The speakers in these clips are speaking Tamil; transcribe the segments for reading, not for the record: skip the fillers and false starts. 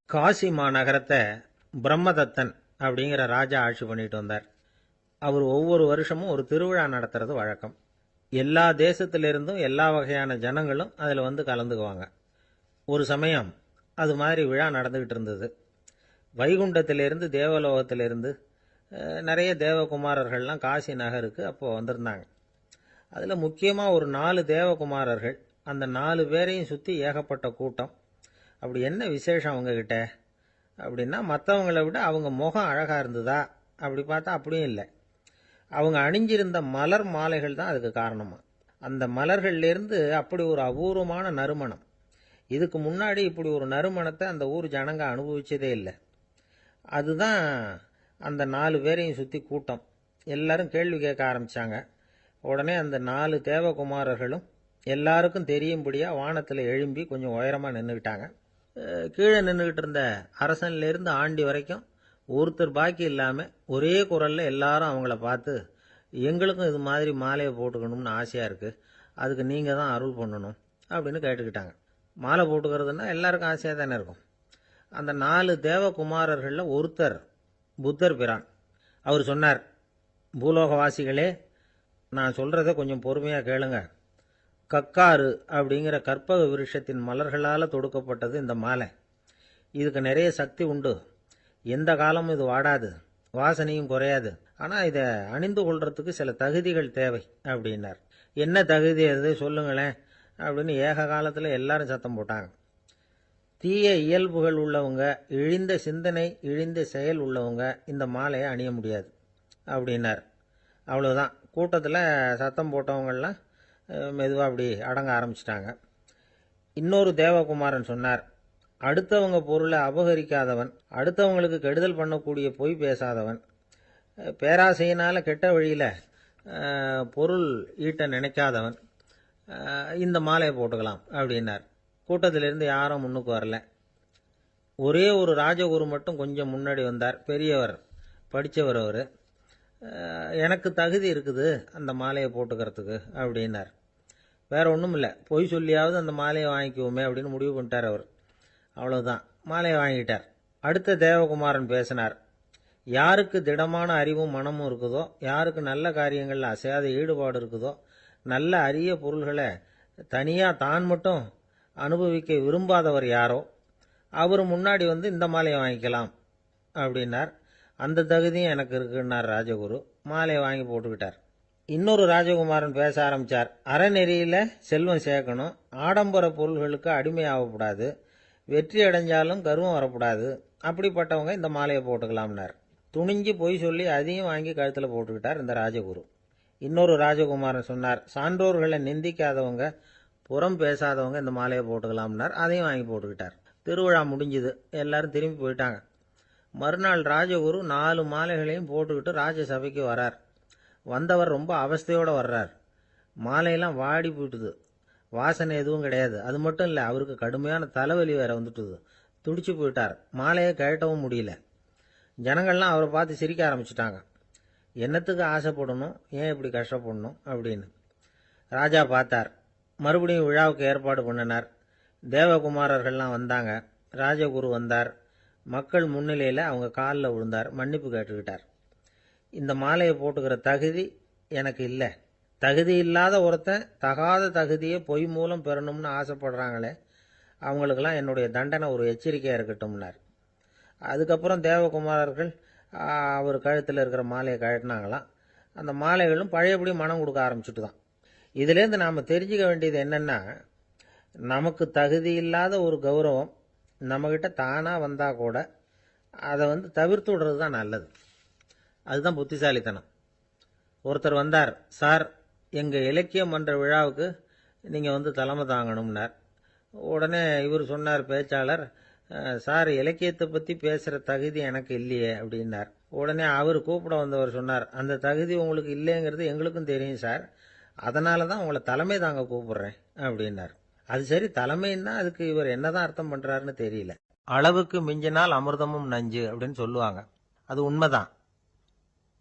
காசி மாநகரத்தை பிரம்மதத்தன் அப்படிங்கிற ராஜா ஆட்சி பண்ணிட்டு வந்தார். அவர் ஒவ்வொரு வருஷமும் ஒரு திருவிழா நடத்துறது வழக்கம். எல்லா தேசத்திலிருந்தும் எல்லா வகையான ஜனங்களும் அதில் வந்து கலந்துக்குவாங்க. ஒரு சமயம் அது மாதிரி விழா நடந்துகிட்டு இருந்தது. வைகுண்டத்திலிருந்து தேவலோகத்திலிருந்து நிறைய தேவகுமாரர்கள்லாம் காசி நகருக்கு அப்போ வந்திருந்தாங்க. அதில் முக்கியமாக ஒரு 4 தேவகுமாரர்கள். அந்த 4 பேரையும் சுற்றி ஏகப்பட்ட கூட்டம். அப்படி என்ன விசேஷம் அவங்கக்கிட்ட அப்படின்னா, மற்றவங்கள விட அவங்க முகம் அழகாக இருந்ததா அப்படி பார்த்தா அப்படியும் இல்லை. அவங்க அணிஞ்சிருந்த மலர் மாலைகள் தான் அதுக்கு காரணமாக. அந்த மலர்கள்லேருந்து அப்படி ஒரு அபூர்வமான நறுமணம். இதுக்கு முன்னாடி இப்படி ஒரு நறுமணத்தை அந்த ஊர் ஜனங்க அனுபவிச்சதே இல்லை. அதுதான் அந்த 4 பேரையும் சுற்றி கூட்டம். எல்லாரும் கேள்வி கேட்க ஆரம்பித்தாங்க. உடனே அந்த 4 தேவகுமாரர்களும் எல்லாருக்கும் தெரியும்படியாக வானத்தில் எழும்பி கொஞ்சம் உயரமாக நின்றுக்கிட்டாங்க. கீழே நின்றுக்கிட்டு இருந்த அரசன்லேருந்து ஆண்டி வரைக்கும் ஒருத்தர் பாக்கி இல்லாமல் ஒரே குரலில் எல்லாரும் அவங்கள பார்த்து, எங்களுக்கும் இது மாதிரி மாலையை போட்டுக்கணும்னு ஆசையாக இருக்குது, அதுக்கு நீங்கள் தான் அருள் பண்ணணும் அப்படின்னு கேட்டுக்கிட்டாங்க. மாலை போட்டுக்கிறதுனா எல்லாருக்கும் ஆசையாக தானே இருக்கும். அந்த 4 தேவகுமாரர்களில் ஒருத்தர் புத்தர் பிரான். அவர் சொன்னார், பூலோகவாசிகளே, நான் சொல்கிறத கொஞ்சம் பொறுமையாக கேளுங்க. கக்காரு அப்படிங்கிற கற்பக விருஷத்தின் மலர்களால் தொடுக்கப்பட்டது இந்த மாலை. இதுக்கு நிறைய சக்தி உண்டு. எந்த காலமும் இது வாடாது, வாசனையும் குறையாது. ஆனால் இதை அணிந்து கொள்றதுக்கு சில தகுதிகள் தேவை அப்படின்னார். என்ன தகுதி அது சொல்லுங்களேன் அப்படின்னு ஏக காலத்தில் எல்லாரும் சத்தம் போட்டாங்க. தீய இயல்புகள் உள்ளவங்க, இழிந்த சிந்தனை, இழிந்த செயல் உள்ளவங்க இந்த மாலையை அணிய முடியாது அப்படின்னார். அவ்வளோதான். கூட்டத்தில் சத்தம் போட்டவங்கள்லாம் மெதுவாக அப்படி அடங்க ஆரம்பிச்சிட்டாங்க. இன்னொரு தேவகுமாரன் சொன்னார், அடுத்தவங்க பொருளை அபகரிக்காதவன், அடுத்தவங்களுக்கு கெடுதல் பண்ணக்கூடிய பொய் பேசாதவன், பேராசையினால் கெட்ட வழியில் பொருள் ஈட்ட நினைக்காதவன் இந்த மாலையை போட்டுக்கலாம் அப்படின்னார். கூட்டத்திலிருந்து யாரும் முன்னுக்கு வரல. ஒரே ஒரு ராஜகுரு மட்டும் கொஞ்சம் முன்னாடி வந்தார். பெரியவர், படித்தவர். அவர், எனக்கு தகுதி இருக்குது அந்த மாலையை போட்டுக்கிறதுக்கு அப்படின்னார். வேற ஒன்றும் இல்லை, பொய் சொல்லியாவது அந்த மாலையை வாங்கிக்குவோமே அப்படின்னு முடிவு பண்ணிட்டார் அவர். அவ்வளோதான், மாலையை வாங்கிட்டார். அடுத்த தேவகுமாரன் பேசினார். யாருக்கு திடமான அறிவும் மனமும் இருக்குதோ, யாருக்கு நல்ல காரியங்களில் அசையாத ஈடுபாடு இருக்குதோ, நல்ல அரிய பொருள்களை தனியாக தான் மட்டும் அனுபவிக்க விரும்பாதவர் யாரோ அவர் முன்னாடி வந்து இந்த மாலையை வாங்கிக்கலாம் அப்படின்னார். அந்த தகுதியும் எனக்கு இருக்குன்னார் ராஜகுரு. மாலையை வாங்கி போட்டுக்கிட்டார். இன்னொரு ராஜகுமாரன் பேச ஆரம்பித்தார். அறநெறியில் செல்வம் சேர்க்கணும், ஆடம்பர பொருள்களுக்கு அடிமையாகக்கூடாது, வெற்றி அடைஞ்சாலும் கர்வம் வரக்கூடாது, அப்படிப்பட்டவங்க இந்த மாலையை போட்டுக்கலாம்னார். துணிஞ்சு பொய் சொல்லி அதையும் வாங்கி கழுத்தில் போட்டுக்கிட்டார் இந்த ராஜகுரு. இன்னொரு ராஜகுமாரன் சொன்னார், சான்றோர்களை நிந்திக்காதவங்க, புறம் பேசாதவங்க இந்த மாலையை போட்டுக்கலாம்னார். அதையும் வாங்கி போட்டுக்கிட்டார். திருவிழா முடிஞ்சுது, எல்லாரும் திரும்பி போயிட்டாங்க. மறுநாள் ராஜகுரு 4 மாலைகளையும் போட்டுக்கிட்டு ராஜசபைக்கு வரார். வந்தவர் ரொம்ப அவஸ்தையோடு வர்றார். மாலையெல்லாம் வாடி போயிட்டுது, வாசனை எதுவும் கிடையாது. அது மட்டும் இல்லை, அவருக்கு கடுமையான தலைவலி வேற வந்துட்டுது. துடிச்சு போயிட்டார். மாலையை கழட்டவும் முடியல. ஜனங்கள்லாம் அவரை பார்த்து சிரிக்க ஆரம்பிச்சிட்டாங்க. என்னத்துக்கு ஆசைப்படணும், ஏன் இப்படி கஷ்டப்படணும் அப்படின்னு. ராஜா பார்த்தார். மறுபடியும் விழாவுக்கு ஏற்பாடு பண்ணினார். தேவகுமாரர்கள்லாம் வந்தாங்க. ராஜகுரு வந்தார். மக்கள் முன்னிலையில் அவங்க காலில் விழுந்தார், மன்னிப்பு கேட்டுக்கிட்டார். இந்த மாலையை போட்டுக்கிற தகுதி எனக்கு இல்லை. தகுதி இல்லாத ஒருத்தன் தகாத தகுதியை பொய் மூலம் பெறணும்னு ஆசைப்படுறாங்களே, அவங்களுக்கெல்லாம் என்னுடைய தண்டனை ஒரு எச்சரிக்கையாக இருக்கட்டும்னார். அதுக்கப்புறம் தேவகுமாரர்கள் அவர் கழுத்தில் இருக்கிற மாலையை கழட்டினாங்களாம். அந்த மாலைகளும் பழையபடி மனம் கொடுக்க ஆரம்பிச்சுட்டு தான். இதுலேருந்து நாம் தெரிஞ்சுக்க வேண்டியது என்னென்னா, நமக்கு தகுதி இல்லாத ஒரு கௌரவம் நம்மக்கிட்ட தானாக வந்தால் கூட அதை தவிர்த்து விடுறது தான் நல்லது. அதுதான் புத்திசாலித்தனம். ஒருத்தர் வந்தார், சார், எங்கள் இலக்கிய மன்ற விழாவுக்கு நீங்கள் தலைமை தாங்கணும்னார். உடனே இவர் சொன்னார், பேச்சாளர், சார், இலக்கியத்தை பற்றி பேசுகிற தகுதி எனக்கு இல்லையே அப்படின்னார். உடனே அவர் கூப்பிட வந்தவர் சொன்னார், அந்த தகுதி உங்களுக்கு இல்லைங்கிறது எங்களுக்கும் தெரியும் சார், அதனால தான் உங்களை தலைமை தாங்க கூப்பிடுறேன் அப்படின்னார். அது சரி, தலைமைன்னா அதுக்கு இவர் என்னதான் அர்த்தம் பண்ணுறாருன்னு தெரியல. அளவுக்கு மிஞ்சினால் அமிர்தமும் நஞ்சு அப்படின்னு சொல்லுவாங்க. அது உண்மைதான்.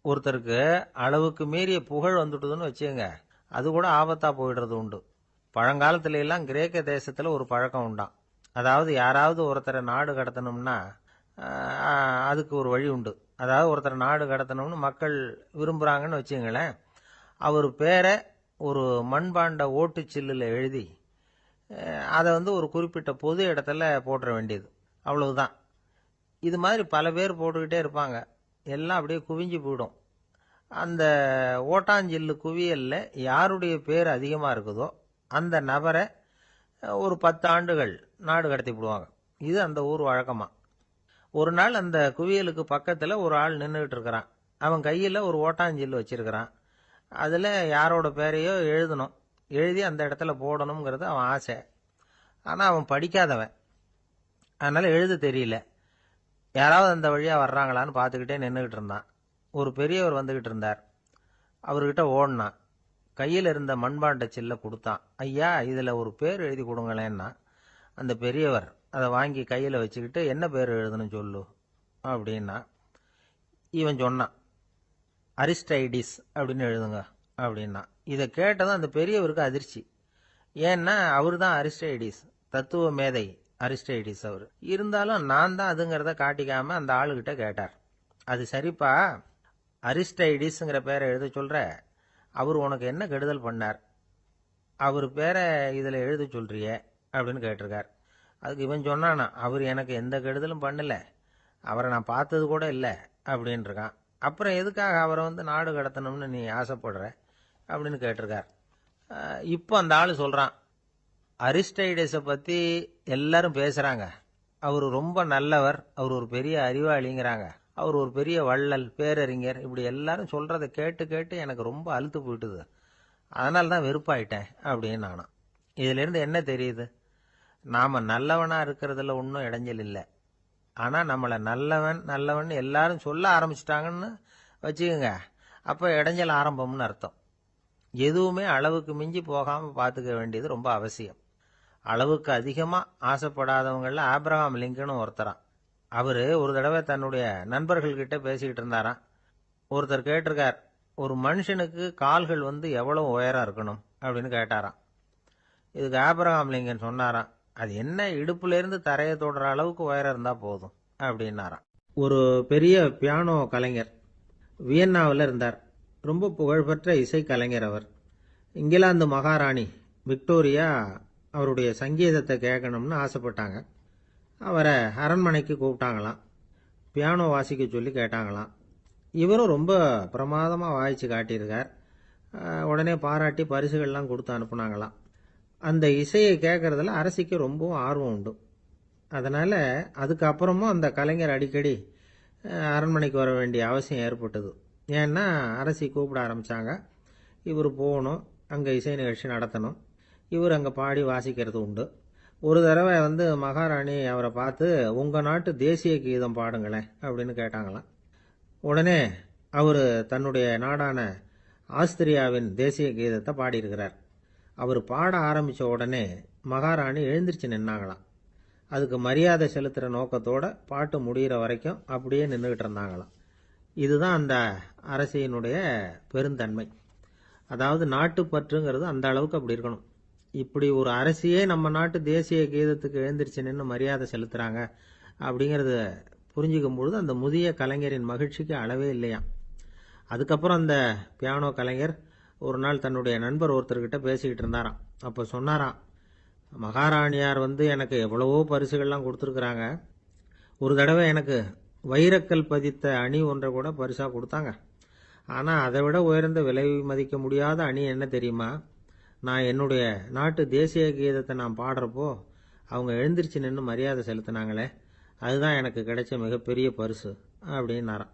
ஒருத்தருக்கு அளவுக்கு மீறிய புகழ் வந்துட்டுதுன்னு வச்சுங்க, அது கூட ஆபத்தாக போயிடுறது உண்டு. பழங்காலத்துல எல்லாம் கிரேக்க தேசத்தில் ஒரு பழக்கம் உண்டாம். அதாவது யாராவது ஒருத்தரை நாடு கடத்தணும்னா அதுக்கு ஒரு வழி உண்டு. அதாவது ஒருத்தரை நாடு கடத்தணும்னு மக்கள் விரும்புகிறாங்கன்னு வச்சுங்களேன், அவர் பேரை ஒரு மண்பாண்ட ஓட்டுச்சில்லில் எழுதி அதை ஒரு குறிப்பிட்ட பொது இடத்துல போட்டுற வேண்டியது, அவ்வளவுதான். இது மாதிரி பல பேர் போட்டுக்கிட்டே இருப்பாங்க, எல்லாம் அப்படியே குவிஞ்சு போயிடும். அந்த ஓட்டாஞ்சில்லு குவியலில் யாருடைய பேர் அதிகமாக இருக்குதோ அந்த நபரை ஒரு 10 ஆண்டுகள் நாடு கடத்தி விடுவாங்க. இது அந்த ஊர் வழக்கமாக. ஒரு நாள் அந்த குவியலுக்கு பக்கத்தில் ஒரு ஆள் நின்றுக்கிட்டு இருக்கிறான். அவன் கையில் ஒரு ஓட்டாஞ்சில்லு வச்சிருக்கிறான். அதில் யாரோட பேரையோ எழுதணும், எழுதி அந்த இடத்துல போடணுங்கிறது அவன் ஆசை. ஆனால் அவன் படிக்காதவன், அதனால் எழுத தெரியல. யாராவது அந்த வழியாக வர்றாங்களான்னு பார்த்துக்கிட்டே நின்றுக்கிட்டு இருந்தான். ஒரு பெரியவர் வந்துக்கிட்டு இருந்தார். அவர்கிட்ட ஓடினான். கையில் இருந்த மண்பாண்ட சில்லை கொடுத்தான். ஐயா, இதில் ஒரு பேர் எழுதி கொடுங்களேன்னா. அந்த பெரியவர் அதை வாங்கி கையில் வச்சுக்கிட்டு, என்ன பேர் எழுதணும் சொல்லு அப்படின்னா. இவன் சொன்னான், அரிஸ்டைடிஸ் அப்படின்னு எழுதுங்க அப்படின்னா. இதை கேட்டதும் அந்த பெரியவருக்கு அதிர்ச்சி. ஏன்னா அவர் தான் அரிஸ்டைடிஸ், தத்துவ மேதை அரிஸ்டைடிஸ் அவர். இருந்தாலும் நான் தான் அதுங்கிறத காட்டிக்காம அந்த ஆளுகிட்ட கேட்டார். அது சரிப்பா, அரிஸ்டைடிஸ்ங்கிற பேரை எழுத சொல்ற, அவர் உனக்கு என்ன கெடுதல் பண்ணார்? அவர் பேரை இதில் எழுத சொல்றிய அப்படின்னு கேட்டிருக்கார். அதுக்கு இவன் சொன்னானா, அவர் எனக்கு எந்த கெடுதலும் பண்ணல, அவரை நான் பார்த்தது கூட இல்லை அப்படின்னு இருக்கான். அப்புறம் எதுக்காக அவரை நாடு கடத்தணும்னு நீ ஆசைப்படுற அப்படின்னு கேட்டிருக்கார். இப்போ அந்த ஆள் சொல்கிறான், அரிஸ்டைடஸை பற்றி எல்லாரும் பேசுகிறாங்க, அவர் ரொம்ப நல்லவர், அவர் ஒரு பெரிய அறிவாளிங்கிறாங்க, அவர் ஒரு பெரிய வள்ளல், பேரறிஞர், இப்படி எல்லாரும் சொல்கிறத கேட்டு கேட்டு எனக்கு ரொம்ப அலுத்து போயிட்டுது, அதனால தான் வெறுப்பாயிட்டேன் அப்படின்னு நானும். இதிலேருந்து என்ன தெரியுது? நாம் நல்லவனாக இருக்கிறதுல ஒன்றும் இடைஞ்சல் இல்லை. ஆனால் நம்மளை நல்லவன் நல்லவன் எல்லாரும் சொல்ல ஆரம்பிச்சிட்டாங்கன்னு வச்சுக்கோங்க, அப்போ இடைஞ்சல் ஆரம்பம்னு அர்த்தம். எதுவுமே அளவுக்கு மிஞ்சி போகாமல் பார்த்துக்க வேண்டியது ரொம்ப அவசியம். அளவுக்கு அதிகமாக ஆசைப்படாதவங்களில் ஆப்ரஹாம் லிங்கனும் ஒருத்தரான். அவர் ஒரு தடவை தன்னுடைய நண்பர்கள்கிட்ட பேசிக்கிட்டு இருந்தாராம். ஒருத்தர் கேட்டிருக்கார், ஒரு மனுஷனுக்கு கால்கள் எவ்வளோ உயரம் இருக்கணும் அப்படின்னு கேட்டாராம். இதுக்கு ஆப்ரஹாம் லிங்கன் சொன்னாராம், அது என்ன, இடுப்புலேருந்து தரையை தொடுற அளவுக்கு உயரம் இருந்தால் போதும் அப்படின்னாராம். ஒரு பெரிய பியானோ கலைஞர் வியன்னாவில் இருந்தார். ரொம்ப புகழ்பெற்ற இசை கலைஞர் அவர். இங்கிலாந்து மகாராணி விக்டோரியா அவருடைய சங்கீதத்தை கேட்கணும்னு ஆசைப்பட்டாங்க. அவரை அரண்மனைக்கு கூப்பிட்டாங்களாம். பியானோ வாசிக்க சொல்லி கேட்டாங்களாம். இவரும் ரொம்ப பிரமாதமாக வாய்ச்சி காட்டியிருக்கார். உடனே பாராட்டி பரிசுகள்லாம் கொடுத்து அனுப்புனாங்களாம். அந்த இசையை கேட்கறதுல அரசிக்கு ரொம்பவும் ஆர்வம் உண்டு. அதனால் அதுக்கப்புறமும் அந்த கலைஞர் அடிக்கடி அரண்மனைக்கு வர வேண்டிய அவசியம் ஏற்பட்டது. ஏன்னா அரசி கூப்பிட ஆரம்பித்தாங்க. இவர் போகணும், அங்கே இசை நிகழ்ச்சி நடத்தணும், இவர் அங்கே பாடி வாசிக்கிறது உண்டு. ஒரு தடவை மகாராணி அவரை பார்த்து, உங்கள் நாட்டு தேசிய கீதம் பாடுங்களேன் அப்படின்னு கேட்டாங்களாம். உடனே அவர் தன்னுடைய நாடான ஆஸ்திரியாவின் தேசிய கீதத்தை பாடியிருக்கிறார். அவர் பாட ஆரம்பித்த உடனே மகாராணி எழுந்திரிச்சு நின்னாங்களாம். அதுக்கு மரியாதை செலுத்துகிற நோக்கத்தோடு பாட்டு முடிகிற வரைக்கும் அப்படியே நின்றுக்கிட்டு இருந்தாங்களாம். இதுதான் அந்த அரசியினுடைய பெருந்தன்மை. அதாவது நாட்டுப்பற்றுங்கிறது அந்த அளவுக்கு அப்படி இருக்கணும். இப்படி ஒரு அரசியே நம்ம நாட்டு தேசிய கீதத்துக்கு எழுந்திரிச்சு நின்று மரியாதை செலுத்துகிறாங்க அப்படிங்கிறத புரிஞ்சிக்கும் பொழுது அந்த முதிய கலைஞரின் மகிழ்ச்சிக்கு அளவே இல்லையாம். அதுக்கப்புறம் அந்த பியானோ கலைஞர் ஒரு நாள் தன்னுடைய நண்பர் ஒருத்தர்கிட்ட பேசிக்கிட்டு இருந்தாராம். அப்போ சொன்னாராம், மகாராணியார் எனக்கு எவ்வளவோ பரிசுகள்லாம் கொடுத்துருக்குறாங்க, ஒரு தடவை எனக்கு வைரக்கல் பதித்த அணி ஒன்றை கூட பரிசாக கொடுத்தாங்க. ஆனால் அதை விட உயர்ந்த விலை மதிக்க முடியாத அணி என்ன தெரியுமா? நான் என்னுடைய நாட்டு தேசிய கீதத்தை நான் பாடுறப்போ அவங்க எழுந்திரிச்சு நின்று மரியாதை செலுத்தினாங்களே, அதுதான் எனக்கு கிடைச்ச மிகப்பெரிய பரிசு அப்படின்னாராம்.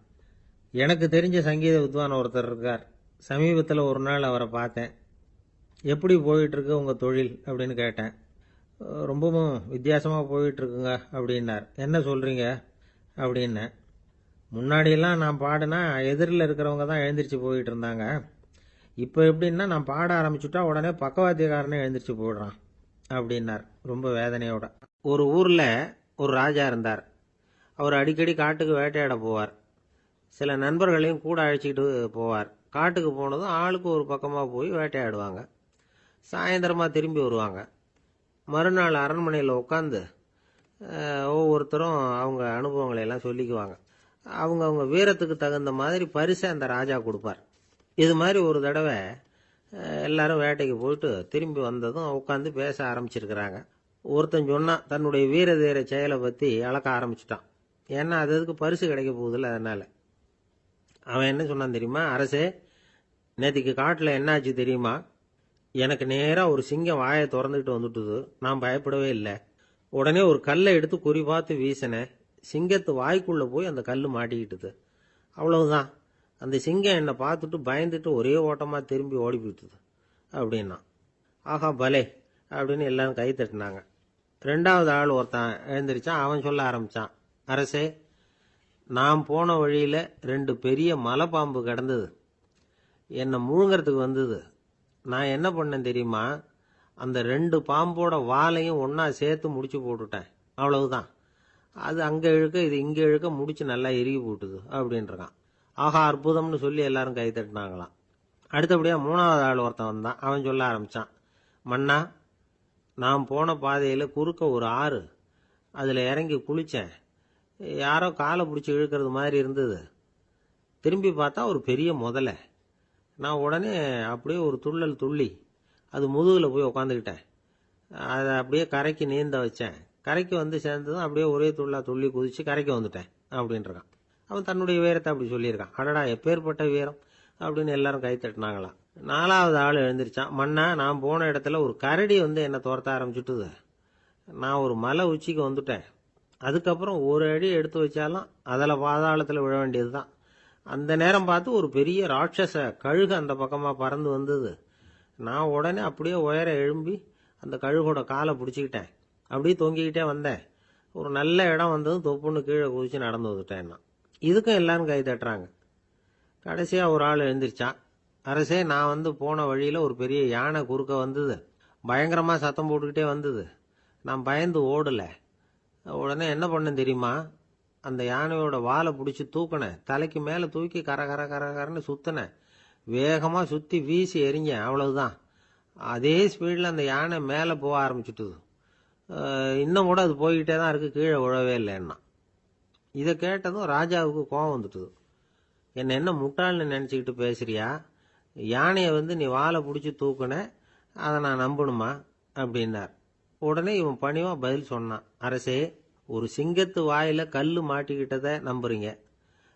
எனக்கு தெரிஞ்ச சங்கீத வித்வான் ஒருத்தர் இருக்கார். சமீபத்தில் ஒரு நாள் அவரை பார்த்தேன். எப்படி போயிட்டுருக்கு உங்கள் தொழில் அப்படின்னு கேட்டேன். ரொம்பவும் வித்தியாசமாக போயிட்டுருக்குங்க அப்படின்னார். என்ன சொல்கிறீங்க அப்படின்னேன். முன்னாடியெல்லாம் நான் பாடினா எதிரில் இருக்கிறவங்க தான் எழுந்திரிச்சு போயிட்டு இருந்தாங்க. இப்போ எப்படின்னா நான் பாட ஆரம்பிச்சுட்டா உடனே பக்கவாத்தியக்காரனே எழுந்திரிச்சு போயிடுறான் அப்படின்னார் ரொம்ப வேதனையோட. ஒரு ஊரில் ஒரு ராஜா இருந்தார். அவர் அடிக்கடி காட்டுக்கு வேட்டையாட போவார். சில நண்பர்களையும் கூட அழைச்சிக்கிட்டு போவார். காட்டுக்கு போனதும் ஆளுக்கு ஒரு பக்கமாக போய் வேட்டையாடுவாங்க. சாயந்தரமாக திரும்பி வருவாங்க. மறுநாள் அரண்மனையில் உட்காந்து ஒவ்வொருத்தரும் அவங்க அனுபவங்களை எல்லாம் சொல்லிக்குவாங்க. அவங்க வீரத்துக்கு தகுந்த மாதிரி பரிசை அந்த ராஜா கொடுப்பார். இது மாதிரி ஒரு தடவை எல்லாரும் வேட்டைக்கு போயிட்டு திரும்பி வந்ததும் உட்காந்து பேச ஆரம்பிச்சிருக்கிறாங்க. ஒருத்தன் சொன்னான், தன்னுடைய வீர தீர செயலை பற்றி அளக்க ஆரம்பிச்சிட்டான். ஏன்னா அதுக்கு பரிசு கிடைக்க போகுதில்ல, அதனால. அவன் என்ன சொன்னான் தெரியுமா? அரசே, நேற்றுக்கு காட்டில் என்னாச்சு தெரியுமா? எனக்கு நேராக ஒரு சிங்கம் வாயை திறந்துக்கிட்டு வந்துட்டுது. நான் பயப்படவே இல்லை. உடனே ஒரு கல்லை எடுத்து குறி பார்த்து வீசினேன். சிங்கத்து வாய்க்குள்ளே போய் அந்த கல் மாட்டிக்கிட்டுது. அவ்வளவுதான். அந்த சிங்கம் என்னை பார்த்துட்டு பயந்துட்டு ஒரே ஓட்டமாக திரும்பி ஓடி போயிட்டுது அப்படின்னா. ஆஹா பலே அப்படின்னு எல்லாரும் கை தட்டினாங்க. ரெண்டாவது ஆள் ஒருத்தன் எழுந்திரிச்சான். அவன் சொல்ல ஆரம்பித்தான், அரசே, நான் போன வழியில் 2 பெரிய மலைப்பாம்பு கிடந்தது. என்னை முழுங்கிறதுக்கு வந்தது. நான் என்ன பண்ணேன் தெரியுமா? அந்த 2 பாம்போட வாலையும் ஒன்றா சேர்த்து முடிச்சு போட்டுட்டேன். அவ்வளவுதான். அது அங்கே இழுக்க இது இங்கே இழுக்க முடிச்சு நல்லா இறுகி போட்டுது அப்படின்றான். ஆஹா அற்புதம்னு சொல்லி எல்லாரும் கை தட்டினாங்களாம். அடுத்தபடியாக 3வது ஆள் ஒருத்தன் வந்தான். அவன் சொல்ல ஆரம்பித்தான், மன்னா, நான் போன பாதையில் குறுக்க ஒரு ஆறு. அதில் இறங்கி குளித்தேன். யாரோ காலை பிடிச்சி இழுக்கிறது மாதிரி இருந்தது. திரும்பி பார்த்தா ஒரு பெரிய முதலை. நான் உடனே அப்படியே ஒரு துள்ளல் துள்ளி அது முதுகில் போய் உக்காந்துக்கிட்டேன். அதை அப்படியே கரைக்கு நீந்த வச்சேன். கரைக்கு வந்து சேர்ந்ததும் அப்படியே ஒரே துள்ளி குதிச்சு கரைக்கு வந்துட்டேன் அப்படின்றான். அவன் தன்னுடைய வீரத்தை அப்படி சொல்லியிருக்கான். அடடா எப்பேற்பட்ட வீரம் அப்படின்னு எல்லாரும் கை தட்டினாங்களாம். 4வது ஆள் எழுந்திரிச்சான். மன்னா, நான் போன இடத்துல ஒரு கரடி வந்து என்னை துரத்த ஆரம்பிச்சுட்டுது. நான் ஒரு மலை உச்சிக்கு வந்துட்டேன். அதுக்கப்புறம் ஒரு அடி எடுத்து வச்சாலும் அதில் பாதாளத்தில் விழ வேண்டியது தான். அந்த நேரம் பார்த்து ஒரு பெரிய ராட்சச கழுகு அந்த பக்கமாக பறந்து வந்தது. நான் உடனே அப்படியே உயர எழும்பி அந்த கழுகோட காலை பிடிச்சிக்கிட்டேன். அப்படியே தொங்கிக்கிட்டே வந்தேன். ஒரு நல்ல இடம் வந்ததும் தொப்புன்னு கீழே குதிச்சு நடந்து வந்துட்டேன்னா. இதுக்கும் எல்லாரும் கை தட்டுறாங்க. கடைசியாக ஒரு ஆள் எழுந்திரிச்சான். அரசே, நான் வந்து போன வழியில் ஒரு பெரிய யானை குறுக்க வந்தது. பயங்கரமாக சத்தம் போட்டுக்கிட்டே வந்தது. நான் பயந்து ஓடலை. உடனே என்ன பண்ணேன் தெரியுமா? அந்த யானையோட வாலை பிடிச்சி தூக்கினேன். தலைக்கு மேலே தூக்கி கரன்னு சுற்றினேன். வேகமாக சுற்றி வீசி எறிஞ்சேன். அவ்வளவுதான். அதே ஸ்பீடில் அந்த யானை மேலே போக ஆரம்பிச்சுட்டுது. இன்னும் கூட அது போய்கிட்டே தான் இருக்குது, கீழே விழவே இல்லைன்னா. இதை கேட்டதும் ராஜாவுக்கு கோபம் வந்துட்டுது. என்ன முட்டாள்னு நினச்சிக்கிட்டு பேசுறியா? யானையை வந்து நீ வாலை பிடிச்சி தூக்குன, அதை நான் நம்பணுமா அப்படின்னார். உடனே இவன் பணிவாக பதில் சொன்னான், அரசே, ஒரு சிங்கத்து வாயில கல் மாட்டிக்கிட்டதை நம்புறீங்க,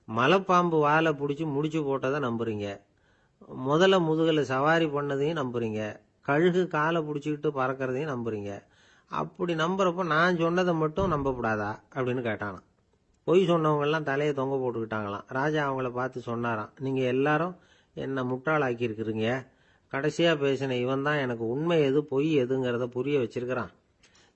மலைப்பாம்பு வாலை பிடிச்சி முடிச்சு போட்டதை நம்புறீங்க, முதல்ல முதுகில் சவாரி பண்ணதையும் நம்புறீங்க, கழுகு காலை பிடிச்சிக்கிட்டு பறக்கிறதையும் நம்புறீங்க. அப்படி நம்புறப்ப நான் சொன்னதை மட்டும் நம்பக்கூடாதா அப்படின்னு கேட்டானான். பொய் சொன்னவங்கெல்லாம் தலையை தொங்க போட்டுக்கிட்டாங்களாம். ராஜா அவங்கள பார்த்து சொன்னாராம், நீங்கள் எல்லாரும் என்னை முட்டாளாக்கி இருக்கிறீங்க. கடைசியாக பேசின இவன் தான் எனக்கு உண்மை எது பொய் எதுங்கிறத புரிய வச்சிருக்கிறான்.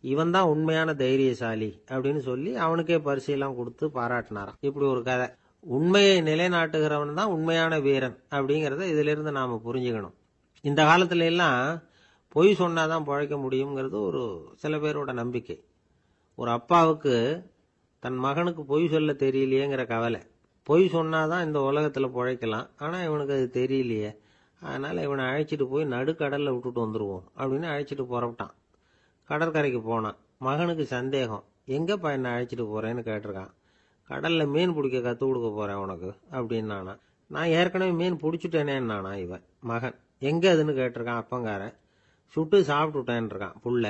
இவன் தான் உண்மையான தைரியசாலி அப்படின்னு சொல்லி அவனுக்கே பரிசையெல்லாம் கொடுத்து பாராட்டினாராம். இப்படி ஒரு கதை. உண்மையை நிலைநாட்டுகிறவன் தான் உண்மையான வீரன் அப்படிங்கிறத இதிலிருந்து நாம் புரிஞ்சுக்கணும். இந்த காலத்துல எல்லாம் பொய் சொன்னாதான் பழைக்க முடியுங்கிறது ஒரு சில பேரோட நம்பிக்கை. ஒரு அப்பாவுக்கு தன் மகனுக்கு பொய் சொல்ல தெரியலையேங்கிற கவலை. பொய் சொன்னாதான் இந்த உலகத்தில் பிழைக்கலாம், ஆனால் இவனுக்கு அது தெரியலையே, அதனால் இவனை அழைச்சிட்டு போய் நடுக்கடலில் விட்டுட்டு வந்துடுவோம் அப்படின்னு அழைச்சிட்டு புறப்பட்டான். கடற்கரைக்கு போனான். மகனுக்கு சந்தேகம், எங்கேப்பா என்னை அழைச்சிட்டு போகிறேன்னு கேட்டிருக்கான். கடலில் மீன் பிடிக்க கற்றுக் கொடுக்க போகிறேன் உனக்கு அப்படின்னானா. நான் ஏற்கனவே மீன் பிடிச்சிட்டேனேன்னானா இவன் மகன். எங்கே அதுன்னு கேட்டிருக்கான் அப்பங்காரன். சுட்டு சாப்பிட்டுட்டேன் இருக்கான் புள்ள.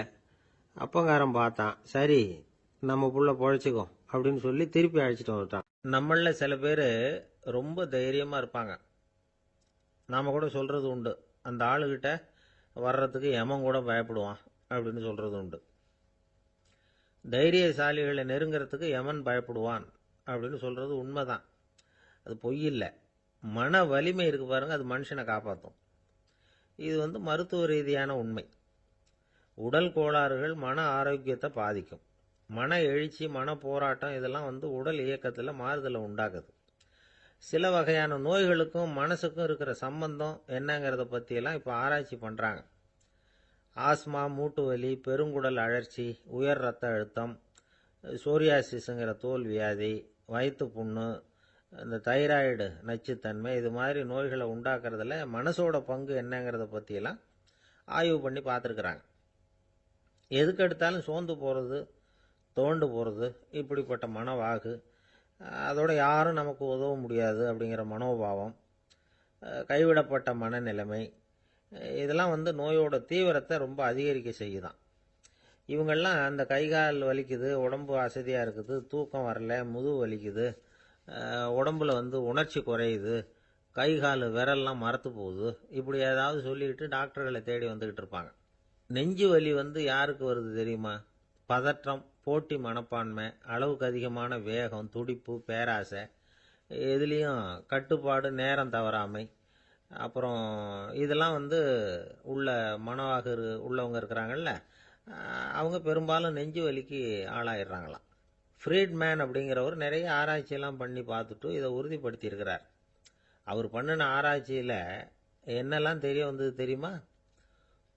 அப்பங்காரன் பார்த்தான், சரி நம்ம புள்ள பொழைச்சிக்கோ அப்படின்னு சொல்லி திருப்பி அழைச்சிட்டு வந்துட்டான். நம்மள சில பேர் ரொம்ப தைரியமாக இருப்பாங்க. நாம் கூட சொல்கிறது உண்டு, அந்த ஆளுகிட்ட வர்றதுக்கு எமன் கூட பயப்படுவான் அப்படின்னு சொல்கிறது உண்டு. தைரியசாலிகளை நெருங்கிறதுக்கு எமன் பயப்படுவான் அப்படின்னு சொல்கிறது உண்மைதான். அது பொய் இல்லை. மன வலிமை இருக்கு பாருங்க, அது மனுஷனை காப்பாற்றும். இது வந்து மருத்துவ ரீதியான உண்மை. உடல் கோளாறுகள் மன ஆரோக்கியத்தை பாதிக்கும். மன எழுச்சி, மன போராட்டம் இதெல்லாம் வந்து உடல் இயக்கத்தில் மாறுதலை உண்டாக்குது. சில வகையான நோய்களுக்கும் மனசுக்கும் இருக்கிற சம்பந்தம் என்னங்கிறத பற்றியெல்லாம் இப்போ ஆராய்ச்சி பண்ணுறாங்க. ஆஸ்மா, மூட்டு வலி, பெருங்குடல் அழற்சி, உயர் இரத்த அழுத்தம், சோரியாசிஸுங்கிற தோல் வியாதி, வயிற்று புண்ணு, இந்த தைராய்டு நச்சுத்தன்மை, இது மாதிரி நோய்களை உண்டாக்குறதுல மனசோட பங்கு என்னங்கிறத பற்றியெல்லாம் ஆய்வு பண்ணி பார்த்துருக்குறாங்க. எதுக்கு எடுத்தாலும் சோர்ந்து போகிறது, தோண்டு போகிறது, இப்படிப்பட்ட மனவாகு, அதோட யாரும் நமக்கு உதவ முடியாது அப்படிங்கிற மனோபாவம், கைவிடப்பட்ட மனநிலைமை, இதெல்லாம் நோயோட தீவிரத்தை ரொம்ப அதிகரிக்க செய்யுதான். இவங்கெல்லாம் அந்த கை கால் வலிக்குது, உடம்பு அசதியாக இருக்குது, தூக்கம் வரல, முதுகு வலிக்குது, உடம்புல உணர்ச்சி குறையுது, கை கால் விரல்லாம் மரத்து போகுது, இப்படி ஏதாவது சொல்லிக்கிட்டு டாக்டர்களை தேடி வந்துக்கிட்டு இருப்பாங்க. நெஞ்சு வலி யாருக்கு வருது தெரியுமா? பதற்றம், போட்டி மனப்பான்மை, அளவுக்கு அதிகமான வேகம், துடிப்பு, பேராசை, இதுலேயும் கட்டுப்பாடு, நேரம் தவறாமை, அப்புறம் இதெல்லாம் உள்ள மனவாக உள்ளவங்க இருக்கிறாங்கல்ல, அவங்க பெரும்பாலும் நெஞ்சு வலிக்கு ஆளாயிடுறாங்களாம். ஃப்ரீட்மேன் அப்படிங்கிறவர் நிறைய ஆராய்ச்சியெல்லாம் பண்ணி பார்த்துட்டு இதை உறுதிப்படுத்தியிருக்கிறார். அவர் பண்ணின ஆராய்ச்சியில் என்னெல்லாம் தெரிய வந்தது தெரியுமா?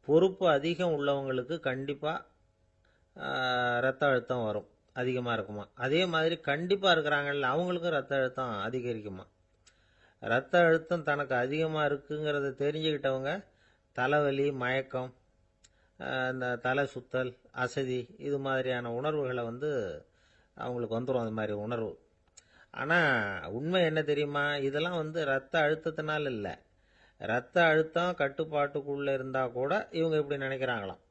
பொறுப்பு அதிகம் உள்ளவங்களுக்கு கண்டிப்பாக ரத்த அழுத்தம் வரும், அதிகமாக இருக்குமா. அதே மாதிரி கண்டிப்பாக இருக்கிறாங்கல்ல, அவங்களுக்கும் ரத்த அழுத்தம் அதிகரிக்குமா. ரத்த அழுத்தம் தனக்கு அதிகமாக இருக்குங்கிறத தெரிஞ்சுக்கிட்டவங்க தலைவலி, மயக்கம், இந்த தலை சுத்தல், அசதி, இது மாதிரியான உணர்வுகளை அவங்களுக்கு வந்துடும், அது மாதிரி உணர்வு. ஆனால் உண்மை என்ன தெரியுமா? இதெல்லாம் ரத்த அழுத்தத்தினால இல்லை, ரத்த அழுத்தம் கட்டுப்பாட்டுக்குள்ளே இருந்தால் கூட இவங்க இப்படி நினைக்கிறாங்களாம்.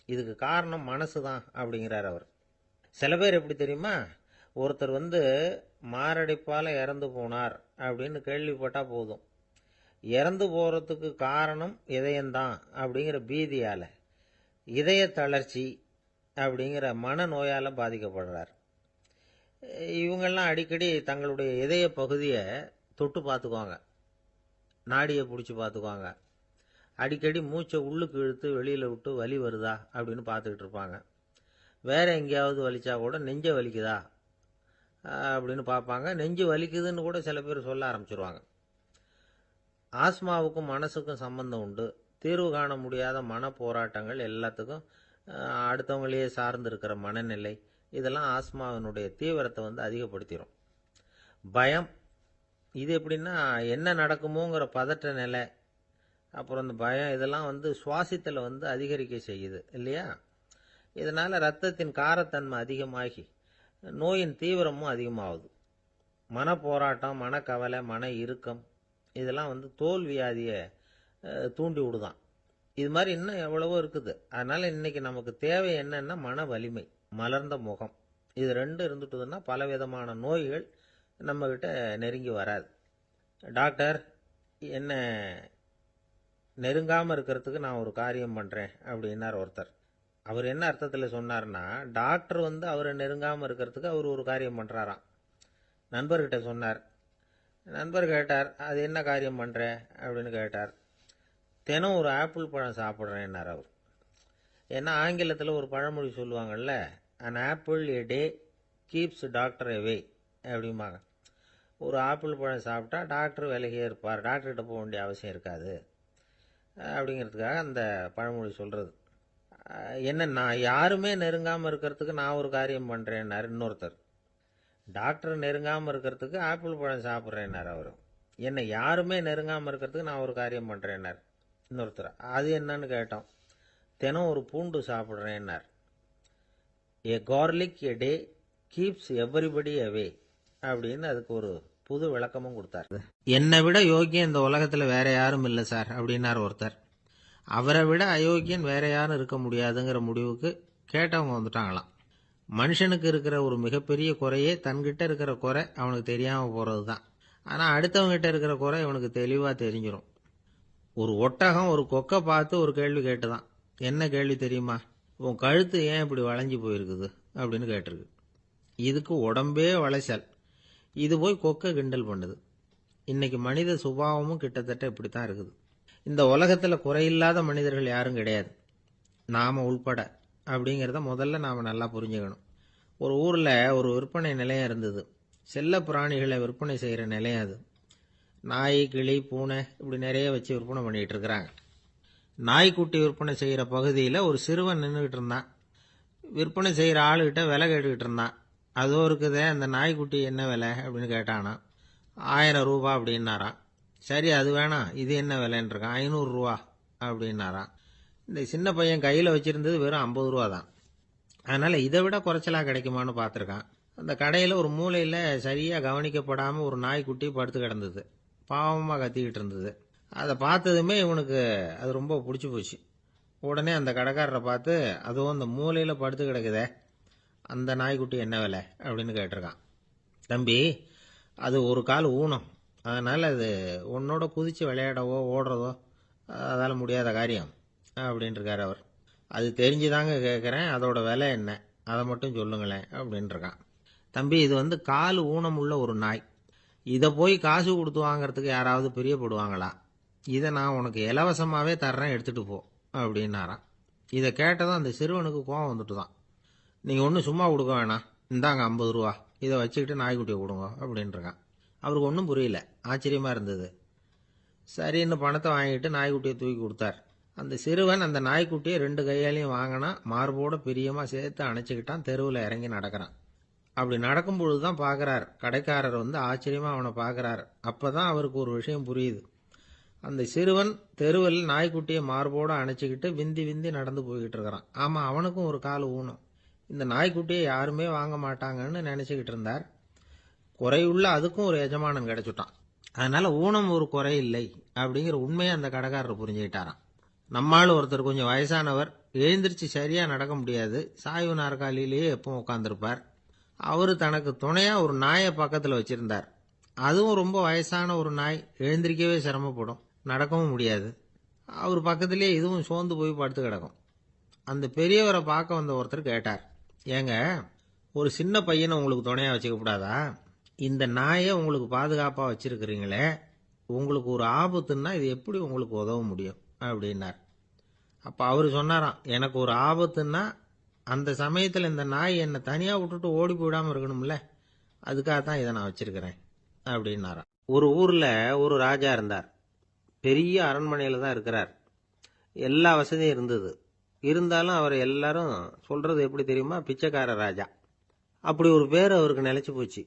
இதுக்கு காரணம் மனசு தான் அப்படிங்கிறார் அவர். சில பேர் எப்படி தெரியுமா? ஒருத்தர் மாரடைப்பால் இறந்து போனார் அப்படின்னு கேள்விப்பட்டால் போதும், இறந்து போகிறதுக்கு காரணம் இதயம்தான் அப்படிங்கிற பீதியால், இதய தளர்ச்சி அப்படிங்கிற மனநோயால் பாதிக்கப்படுறார். இவங்கெல்லாம் அடிக்கடி தங்களுடைய இதய பகுதியை தொட்டு பார்த்துக்குவாங்க, நாடியை பிடிச்சி பார்த்துக்குவாங்க, அடிக்கடி மூச்சை உள்ளுக்கு இழுத்து வெளியில் விட்டு வலி வருதா அப்படின்னு பார்த்துக்கிட்டு இருப்பாங்க. வேறு எங்கேயாவது வலிச்சா கூட நெஞ்சை வலிக்குதா அப்படின்னு பார்ப்பாங்க. நெஞ்சு வலிக்குதுன்னு கூட சில பேர் சொல்ல ஆரம்பிச்சிருவாங்க. ஆஸ்மாவுக்கும் மனசுக்கும் சம்பந்தம் உண்டு. தீர்வு காண முடியாத மன போராட்டங்கள் எல்லாத்துக்கும் அடுத்தவங்களையே சார்ந்து இருக்கிற மனநிலை, இதெல்லாம் ஆஸ்மாவினுடைய தீவிரத்தை அதிகப்படுத்திடும். பயம், இது எப்படின்னா என்ன நடக்குமோங்கிற பதற்ற நிலை, அப்புறம் இந்த பயம், இதெல்லாம் சுவாசித்தலை அதிகரிக்க செய்யுது இல்லையா. இதனால் ரத்தத்தின் காரத்தன்மை அதிகமாகி நோயின் தீவிரமும் அதிகமாகுது. மன போராட்டம், மனக்கவலை, மன இறுக்கம், இதெல்லாம் தோல் வியாதியை தூண்டி விடுதான். இது மாதிரி இன்னும் எவ்வளவோ இருக்குது. அதனால் இன்றைக்கி நமக்கு தேவை என்னன்னா மன வலிமை, மலர்ந்த முகம், இது ரெண்டு இருந்துட்டுதுன்னா பலவிதமான நோய்கள் நம்மக்கிட்ட நெருங்கி வராது. டாக்டர், என்ன நெருங்காமல் இருக்கிறதுக்கு நான் ஒரு காரியம் பண்ணுறேன் அப்படின்னார் ஒருத்தர். அவர் என்ன அர்த்தத்தில் சொன்னார்னா, டாக்டர் அவரை நெருங்காமல் இருக்கிறதுக்கு அவர் ஒரு காரியம் பண்ணுறாராம். நண்பர்கிட்ட சொன்னார். நண்பர் கேட்டார், அது என்ன காரியம் பண்ணுற அப்படின்னு கேட்டார். தினம் ஒரு ஆப்பிள் பழம் சாப்பிட்றேன்னார் அவர். ஏன்னா ஆங்கிலத்தில் ஒரு பழமொழி சொல்லுவாங்கள்ல, an apple a day keeps doctor away அப்படிம்பாங்க. ஒரு ஆப்பிள் பழம் சாப்பிட்டா டாக்டர் விலகியே இருப்பார், டாக்டர்கிட்ட போக வேண்டிய அவசியம் இருக்காது அப்படிங்கிறதுக்காக அந்த பழமொழி சொல்கிறது. என்ன, நான் யாருமே நெருங்காமல் இருக்கிறதுக்கு நான் ஒரு காரியம் பண்ணுறேன்னார் இன்னொருத்தர். டாக்டர் நெருங்காமல் இருக்கிறதுக்கு ஆப்பிள் பழம் சாப்பிட்றேன்னார் அவர். என்னை யாருமே நெருங்காமல் இருக்கிறதுக்கு நான் ஒரு காரியம் பண்ணுறேன்னார் இன்னொருத்தர். அது என்னன்னு கேட்டோம். தினம் ஒரு பூண்டு சாப்பிட்றேன்னார். ஏ கார்லிக் எ டே கீப்ஸ் எவ்ரிபடி அவே அப்படின்னு அதுக்கு ஒரு புது விளக்கமும் கொடுத்தார். என்னை விட யோக்கியம் இந்த உலகத்தில் வேற யாரும் இல்லை சார் அப்படின்னார் ஒருத்தர். அவரை விட அயோக்கியன் வேற யாரும் இருக்க முடியாதுங்கிற முடிவுக்கு கேட்டவங்க வந்துட்டாங்களாம். மனுஷனுக்கு இருக்கிற ஒரு மிகப்பெரிய குறையே தன்கிட்ட இருக்கிற குறை அவனுக்கு தெரியாமல் போகிறது தான். ஆனால் அடுத்தவங்ககிட்ட இருக்கிற குறை இவனுக்கு தெளிவாக தெரிஞ்சிடும். ஒரு ஒட்டகம் ஒரு கொக்கை பார்த்து ஒரு கேள்வி கேட்டுதான். என்ன கேள்வி தெரியுமா? உன் கழுத்து ஏன் இப்படி வளைஞ்சு போயிருக்குது அப்படின்னு கேட்டிருக்கு. இதுக்கு உடம்பே வளைச்சல். இது போய் கொக்கை கிண்டல் பண்ணுது. இன்னைக்கு மனித சுபாவமும் கிட்டத்தட்ட இப்படித்தான் இருக்குது. இந்த உலகத்தில் குறையில்லாத மனிதர்கள் யாரும் கிடையாது, நாம உள்பட அப்படிங்கிறத முதல்ல நாம் நல்லா புரிஞ்சுக்கணும். ஒரு ஊரில் ஒரு விற்பனை நிலையம் இருந்தது. செல்ல பிராணிகளை விற்பனை செய்கிற நிலையம் அது. நாய், கிளி, பூனை இப்படி நிறைய வச்சு விற்பனை பண்ணிகிட்டு இருக்கிறாங்க. நாய்க்குட்டி விற்பனை செய்கிற பகுதியில் ஒரு சிறுவன் நின்றுக்கிட்டு இருந்தான். விற்பனை செய்கிற ஆளுகிட்ட விலை கேட்டுக்கிட்டு இருந்தான். அதோ இருக்குதே அந்த நாய்க்குட்டி என்ன விலை அப்படின்னு கேட்டானா. 1000 ரூபா அப்படின்னாரான். சரி, அது வேணாம், இது என்ன விலைன்னு இருக்கான். 500 ரூபா அப்படின்னாரான். இந்த சின்ன பையன் கையில் வச்சுருந்தது வெறும் 50 ரூபா தான். அதனால இதை விட குறைச்சலா கிடைக்குமான்னு பார்த்துருக்கான். அந்த கடையில் ஒரு மூலையில் சரியாக கவனிக்கப்படாமல் ஒரு நாய்க்குட்டி படுத்து கிடந்தது. பாவமாக கத்திக்கிட்டு இருந்தது. அதை பார்த்ததுமே இவனுக்கு அது ரொம்ப பிடிச்சி போச்சு. உடனே அந்த கடைக்காரரை பார்த்து, அதுவும் அந்த மூலையில் படுத்து கிடக்குதே அந்த நாய்க்குட்டி என்ன விலை அப்படின்னு கேட்டிருக்கான். தம்பி, அது ஒரு கால் ஊனம், அதனால் அது உன்னோட குதித்து விளையாடவோ ஓடுறதோ அதால் முடியாத காரியம் அப்படின்ட்டுருக்கார் அவர். அது தெரிஞ்சுதாங்க கேட்குறேன், அதோட விலை என்ன அதை மட்டும் சொல்லுங்களேன் அப்படின்ட்டுருக்கான். தம்பி, இது கால் ஊனம் உள்ள ஒரு நாய். இதை போய் காசு கொடுத்து வாங்கறதுக்கு யாராவது பிரியப்படுவாங்களா? இதை நான் உனக்கு இலவசமாகவே தர்றேன், எடுத்துகிட்டு போ அப்படின்னாரான். இதை கேட்டதும் அந்த சிறுவனுக்கு கோவம் வந்துட்டு தான். நீங்கள் ஒன்றும் சும்மா கொடுக்க வேணாம், இந்தாங்க 50 ரூபா, இதை வச்சுக்கிட்டு நாய்க்குட்டியை கொடுங்க அப்படின்ட்டுருக்கான். அவருக்கு ஒன்றும் புரியல, ஆச்சரியமாக இருந்தது. சரின்னு பணத்தை வாங்கிட்டு நாய்க்குட்டியை தூக்கி கொடுத்தார். அந்த சிறுவன் அந்த நாய்க்குட்டியை 2 கையாலையும் வாங்கினா, மார்போட பிரியமாக சேர்த்து அணைச்சிக்கிட்டான். தெருவில் இறங்கி நடக்கிறான். அப்படி நடக்கும்பொழுது தான் பார்க்குறார், கடைக்காரர் ஆச்சரியமாக அவனை பார்க்குறார். அப்போ தான் அவருக்கு ஒரு விஷயம் புரியுது. அந்த சிறுவன் தெருவில் நாய்க்குட்டியை மார்போடு அணைச்சிக்கிட்டு விந்தி விந்தி நடந்து போய்கிட்டு இருக்கிறான். ஆமாம், அவனுக்கும் ஒரு கால் ஊனம். இந்த நாய்க்குட்டியை யாருமே வாங்க மாட்டாங்கன்னு நினச்சிக்கிட்டு இருந்தார். குறையுள்ள அதுக்கும் ஒரு எஜமானன் கிடைச்சுட்டான். அதனால் ஊனம் ஒரு குறை இல்லை அப்படிங்கிற உண்மையை அந்த கடைக்காரர் புரிஞ்சுக்கிட்டாராம். நம்மால் ஒருத்தர் கொஞ்சம் வயசானவர், எழுந்திரிச்சு சரியாக நடக்க முடியாது, சாய்வு நாற்காலியிலேயே எப்பவும் உட்காந்துருப்பார். அவர் தனக்கு துணையாக ஒரு நாயை பக்கத்தில் வச்சுருந்தார். அதுவும் ரொம்ப வயசான ஒரு நாய், எழுந்திரிக்கவே சிரமப்படும், நடக்கவும் முடியாது. அவர் பக்கத்திலே இதுவும் சோர்ந்து போய் படுத்து கிடக்கும். அந்த பெரியவரை பார்க்க வந்த ஒருத்தர் கேட்டார், ஏங்க, ஒரு சின்ன பையனை உங்களுக்கு துணையாக வச்சுக்கப்படாதா? இந்த நாயை உங்களுக்கு பாதுகாப்பாக வச்சிருக்கிறீங்களே, உங்களுக்கு ஒரு ஆபத்துன்னா இது எப்படி உங்களுக்கு உதவ முடியும் அப்படின்னார். அப்போ அவர் சொன்னாராம், எனக்கு ஒரு ஆபத்துன்னா அந்த சமயத்தில் இந்த நாய் என்னை தனியாக விட்டுட்டு ஓடி போயிடாமல் இருக்கணும்ல, அதுக்காக தான் இதை நான் வச்சிருக்கிறேன் அப்படின்னாராம். ஒரு ஊரில் ஒரு ராஜா இருந்தார். பெரிய அரண்மனையில் தான் இருக்கிறார். எல்லா வசதியும் இருந்தது. இருந்தாலும் அவர் எல்லாரும் சொல்கிறது எப்படி தெரியுமா? பிச்சைக்கார ராஜா. அப்படி ஒரு பேர் அவருக்கு நிலைச்சி போச்சு.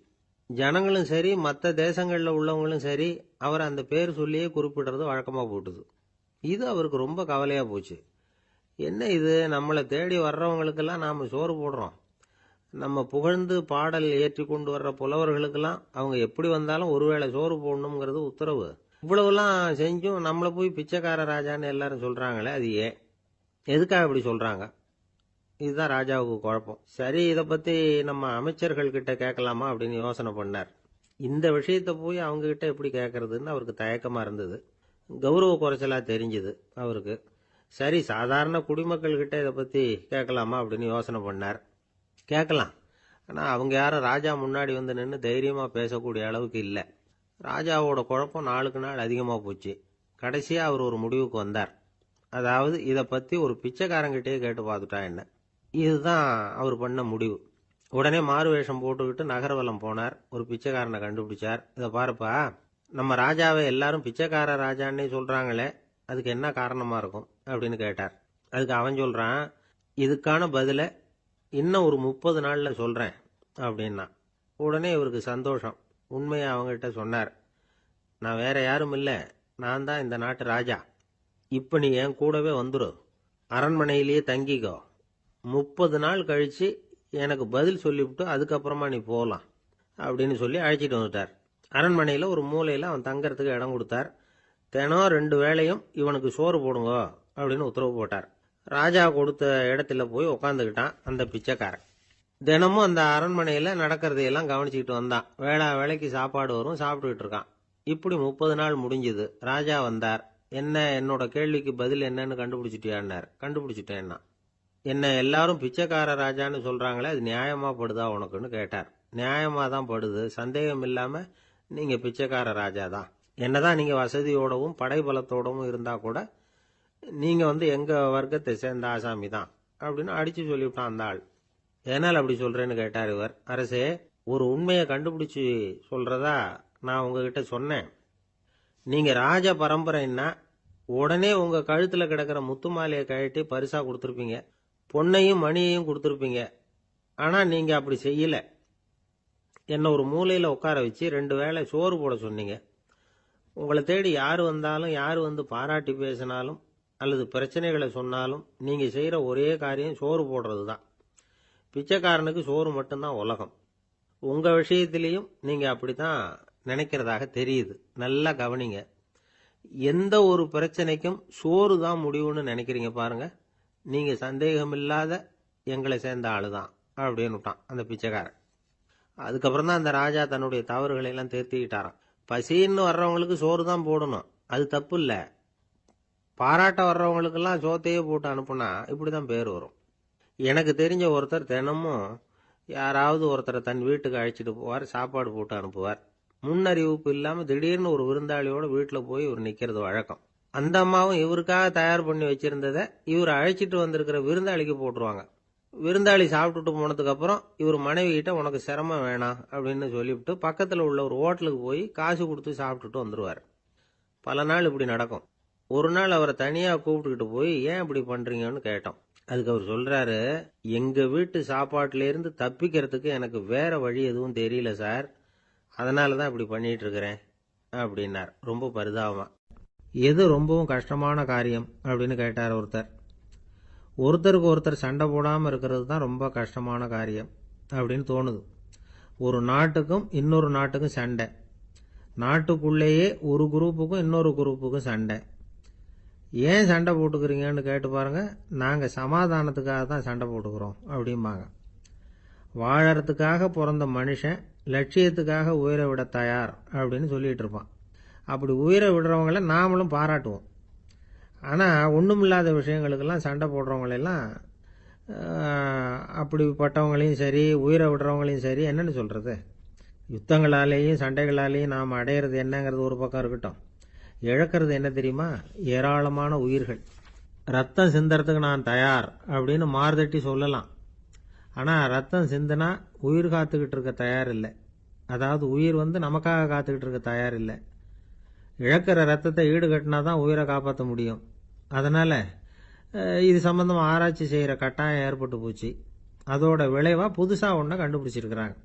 ஜனங்களும் சரி, மற்ற தேசங்களில் உள்ளவங்களும் சரி, அவர் அந்த பேர் சொல்லியே குறிப்பிடுறது வழக்கமாக போட்டுது. இது அவருக்கு ரொம்ப கவலையாக போச்சு. என்ன இது, நம்மளை தேடி வர்றவங்களுக்கெல்லாம் நாம் சோறு போடுறோம், நம்ம புகழ்ந்து பாடல் ஏற்றி கொண்டு வர்ற புலவர்களுக்கெல்லாம் அவங்க எப்படி வந்தாலும் ஒருவேளை சோறு போடணுங்கிறது உத்தரவு. இவ்வளவுலாம் செஞ்சும் நம்மளை போய் பிச்சைக்கார ராஜான்னு எல்லாரும் சொல்கிறாங்களே, அது ஏன், எதுக்காக இப்படி சொல்கிறாங்க? இதுதான் ராஜாவுக்கு குழப்பம். சரி, இதை பற்றி நம்ம அமைச்சர்கள் கிட்ட கேட்கலாமா அப்படின்னு யோசனை பண்ணார். இந்த விஷயத்தை போய் அவங்ககிட்ட எப்படி கேட்கறதுன்னு அவருக்கு தயக்கமாக இருந்தது. கௌரவ குறைச்சலாக தெரிஞ்சுது அவருக்கு. சரி, சாதாரண குடிமக்கள்கிட்ட இதை பற்றி கேட்கலாமா அப்படின்னு யோசனை பண்ணார். கேட்கலாம், ஆனால் அவங்க யாரும் ராஜா முன்னாடி நின்று தைரியமாக பேசக்கூடிய அளவுக்கு இல்லை. ராஜாவோட குழப்பம் நாளுக்கு நாள் அதிகமாக போச்சு. கடைசியாக அவர் ஒரு முடிவுக்கு வந்தார். அதாவது, இதை பற்றி ஒரு பிச்சைக்காரங்கிட்டே கேட்டு பார்த்துட்டா என்ன. இதுதான் அவர் பண்ண முடிவு. உடனே மாறு வேஷம் போட்டுக்கிட்டு நகர்வலம் போனார். ஒரு பிச்சைக்காரனை கண்டுபிடிச்சார். இதை பாருப்பா, நம்ம ராஜாவை எல்லாரும் பிச்சைக்கார ராஜான்னே சொல்கிறாங்களே, அதுக்கு என்ன காரணமாக இருக்கும் அப்படின்னு கேட்டார். அதுக்கு அவன் சொல்கிறான், இதுக்கான பதிலை இன்னும் ஒரு 30 நாளில் சொல்கிறேன் அப்படின்னா. உடனே இவருக்கு சந்தோஷம். உண்மையை அவங்ககிட்ட சொன்னார். நான் வேற யாரும் இல்லை, நான் தான் இந்த நாட்டு ராஜா. இப்போ நீ என் கூடவே வந்துடும், அரண்மனையிலேயே தங்கிக்கோ. 30 நாள் கழித்து எனக்கு பதில் சொல்லிவிட்டு அதுக்கப்புறமா நீ போகலாம் அப்படின்னு சொல்லி அழைச்சிட்டு வந்துட்டார். அரண்மனையில் ஒரு மூலையில் அவன் தங்கறதுக்கு இடம் கொடுத்தார். தினம் 2 வேளையும் இவனுக்கு சோறு போடுங்க அப்படின்னு உத்தரவு போட்டார். ராஜா கொடுத்த இடத்துல போய் உக்காந்துக்கிட்டான் அந்த பிச்சைக்காரன். தினமும் அந்த அரண்மனையில் நடக்கிறதையெல்லாம் கவனிச்சுக்கிட்டு வந்தான். வேளைக்கு சாப்பாடு வரும், சாப்பிட்டுக்கிட்டு இருக்கான். இப்படி 30 நாள் முடிஞ்சுது. ராஜா வந்தார். என்ன, என்னோட கேள்விக்கு பதில் என்னன்னு கண்டுபிடிச்சிட்டியான்னார். கண்டுபிடிச்சிட்டேன்னா. என்ன எல்லாரும் பிச்சைக்கார ராஜான்னு சொல்கிறாங்களே, அது நியாயமாக படுதா உனக்குன்னு கேட்டார். நியாயமாக தான் படுது, சந்தேகம் இல்லாமல் நீங்கள் பிச்சைக்கார ராஜா தான். என்னதான் நீங்கள் வசதியோடவும் படைபலத்தோடவும் இருந்தால் கூட நீங்கள் எங்கள் வர்க்கத்தை சேர்ந்த ஆசாமி தான் அப்படின்னு அடித்து சொல்லிவிட்டான் அந்த ஆள். ஏனால் அப்படி சொல்கிறேன்னு கேட்டார் இவர். அரசே, ஒரு உண்மையை கண்டுபிடிச்சி சொல்கிறதா நான் உங்ககிட்ட சொன்னேன். நீங்கள் ராஜ பரம்பரைன்னா உடனே உங்கள் கழுத்தில் கிடக்கிற முத்து மாலையை கழட்டி பரிசாக கொடுத்துருப்பீங்க, பொன்னையும் மணியையும் கொடுத்துருப்பீங்க. ஆனால் நீங்கள் அப்படி செய்யலை. என்னை ஒரு மூலையில் உட்கார வச்சு 2 வேளை சோறு போட சொன்னீங்க. உங்களை தேடி யார் வந்தாலும், யார் பாராட்டி பேசினாலும் அல்லது பிரச்சனைகளை சொன்னாலும் நீங்கள் செய்கிற ஒரே காரியம் சோறு போடுறது தான். பிச்சைக்காரனுக்கு சோறு மட்டும்தான் உலகம். உங்க விஷயத்திலையும் நீங்க அப்படித்தான் நினைக்கிறதாக தெரியுது. நல்லா கவனிங்க. எந்த ஒரு பிரச்சனைக்கும் சோறு தான் முடிவுன்னு நினைக்கிறீங்க பாருங்க. நீங்க சந்தேகமில்லாத எங்களை சேர்ந்த ஆளுதான் அப்படின்னு விட்டான் அந்த பிச்சைக்காரன். அதுக்கப்புறம் தான் அந்த ராஜா தன்னுடைய தவறுகளை எல்லாம் திருத்திக்கிட்டாராம். பசின்னு வர்றவங்களுக்கு சோறு தான் போடணும், அது தப்பு இல்ல. பாராட்ட வர்றவங்களுக்கெல்லாம் சோத்தையே போட்டு அனுப்புனா இப்படிதான் பேர் வரும். எனக்கு தெரிஞ்ச ஒருத்தர் தினமும் யாராவது ஒருத்தரை தன் வீட்டுக்கு அழைச்சிட்டு போவார், சாப்பாடு போட்டு அனுப்புவார். முன்னறிவிப்பு இல்லாம திடீர்னு ஒரு விருந்தாளியோட வீட்டுல போய் இவர் நிக்கிறது வழக்கம். அந்த அம்மாவும் இவருக்காக தயார் பண்ணி வச்சிருந்ததை இவர் அழைச்சிட்டு வந்திருக்கிற விருந்தாளிக்கு போட்டுருவாங்க. விருந்தாளி சாப்பிட்டுட்டு போனதுக்கு அப்புறம் இவர் மனைவி கிட்ட உனக்கு சிரமம் வேணாம் அப்படின்னு சொல்லிவிட்டு பக்கத்துல உள்ள ஒரு ஹோட்டலுக்கு போய் காசு கொடுத்து சாப்பிட்டுட்டு வந்துருவார். பல நாள் இப்படி நடக்கும். ஒரு நாள் அவரை தனியா கூப்பிட்டுக்கிட்டு போய் ஏன் இப்படி பண்றீங்கன்னு கேட்டோம். அதுக்கு அவர் சொல்றாரு, எங்க வீட்டு சாப்பாட்டுல இருந்து தப்பிக்கிறதுக்கு எனக்கு வேற வழி எதுவும் தெரியல சார், அதனாலதான் இப்படி பண்ணிட்டு இருக்கிறேன் அப்படின்னார் ரொம்ப பரிதாபமா. எது ரொம்பவும் கஷ்டமான காரியம் அப்படின்னு கேட்டார் ஒருத்தர். ஒருத்தருக்கு ஒருத்தர் சண்டை போடாம இருக்கிறது தான் ரொம்ப கஷ்டமான காரியம் அப்படின்னு தோணுது. ஒரு நாட்டுக்கும் இன்னொரு நாட்டுக்கும் சண்டை, நாட்டுக்குள்ளேயே ஒரு குரூப்புக்கும் இன்னொரு குரூப்புக்கும் சண்டை. ஏன் சண்டை போட்டுக்கிறீங்கன்னு கேட்டு பாருங்க. நாங்க சமாதானத்துக்காக தான் சண்டை போட்டுக்கிறோம் அப்படிம்பாங்க. வாழறதுக்காக பிறந்த மனுஷன் லட்சியத்துக்காக உயிரை விட தயார் அப்படின்னு சொல்லிட்டு இருப்பான். அப்படி உயிரை விடுறவங்கள நாமளும் பாராட்டுவோம். ஆனால் ஒன்றுமில்லாத விஷயங்களுக்கெல்லாம் சண்டை போடுறவங்களெல்லாம் அப்படிப்பட்டவங்களையும் சரி உயிரை விடுறவங்களையும் சரி என்னன்னு சொல்கிறது. யுத்தங்களாலேயும் சண்டைகளாலேயும் நாம் அடையிறது என்னங்கிறது ஒரு பக்கம் இருக்கட்டும், இழக்கிறது என்ன தெரியுமா? ஏராளமான உயிர்கள். ரத்தம் சிந்தறதுக்கு நான் தயார் அப்படின்னு மார்தட்டி சொல்லலாம். ஆனால் ரத்தம் சிந்தினா உயிர் காத்துக்கிட்டு இருக்க தயார் இல்லை. அதாவது உயிர் நமக்காக காத்துக்கிட்டு இருக்க தயார் இல்லை. இழக்கிற ரத்தத்தை ஈடுகட்டினா தான் உயிரை காப்பாற்ற முடியும். அதனால இது சம்பந்தமா ஆராய்ச்சி செய்கிற கட்டாயம் ஏற்பட்டு போச்சு. அதோட விளைவா புதுசாக ஒன்றை கண்டுபிடிச்சிருக்கிறாங்க.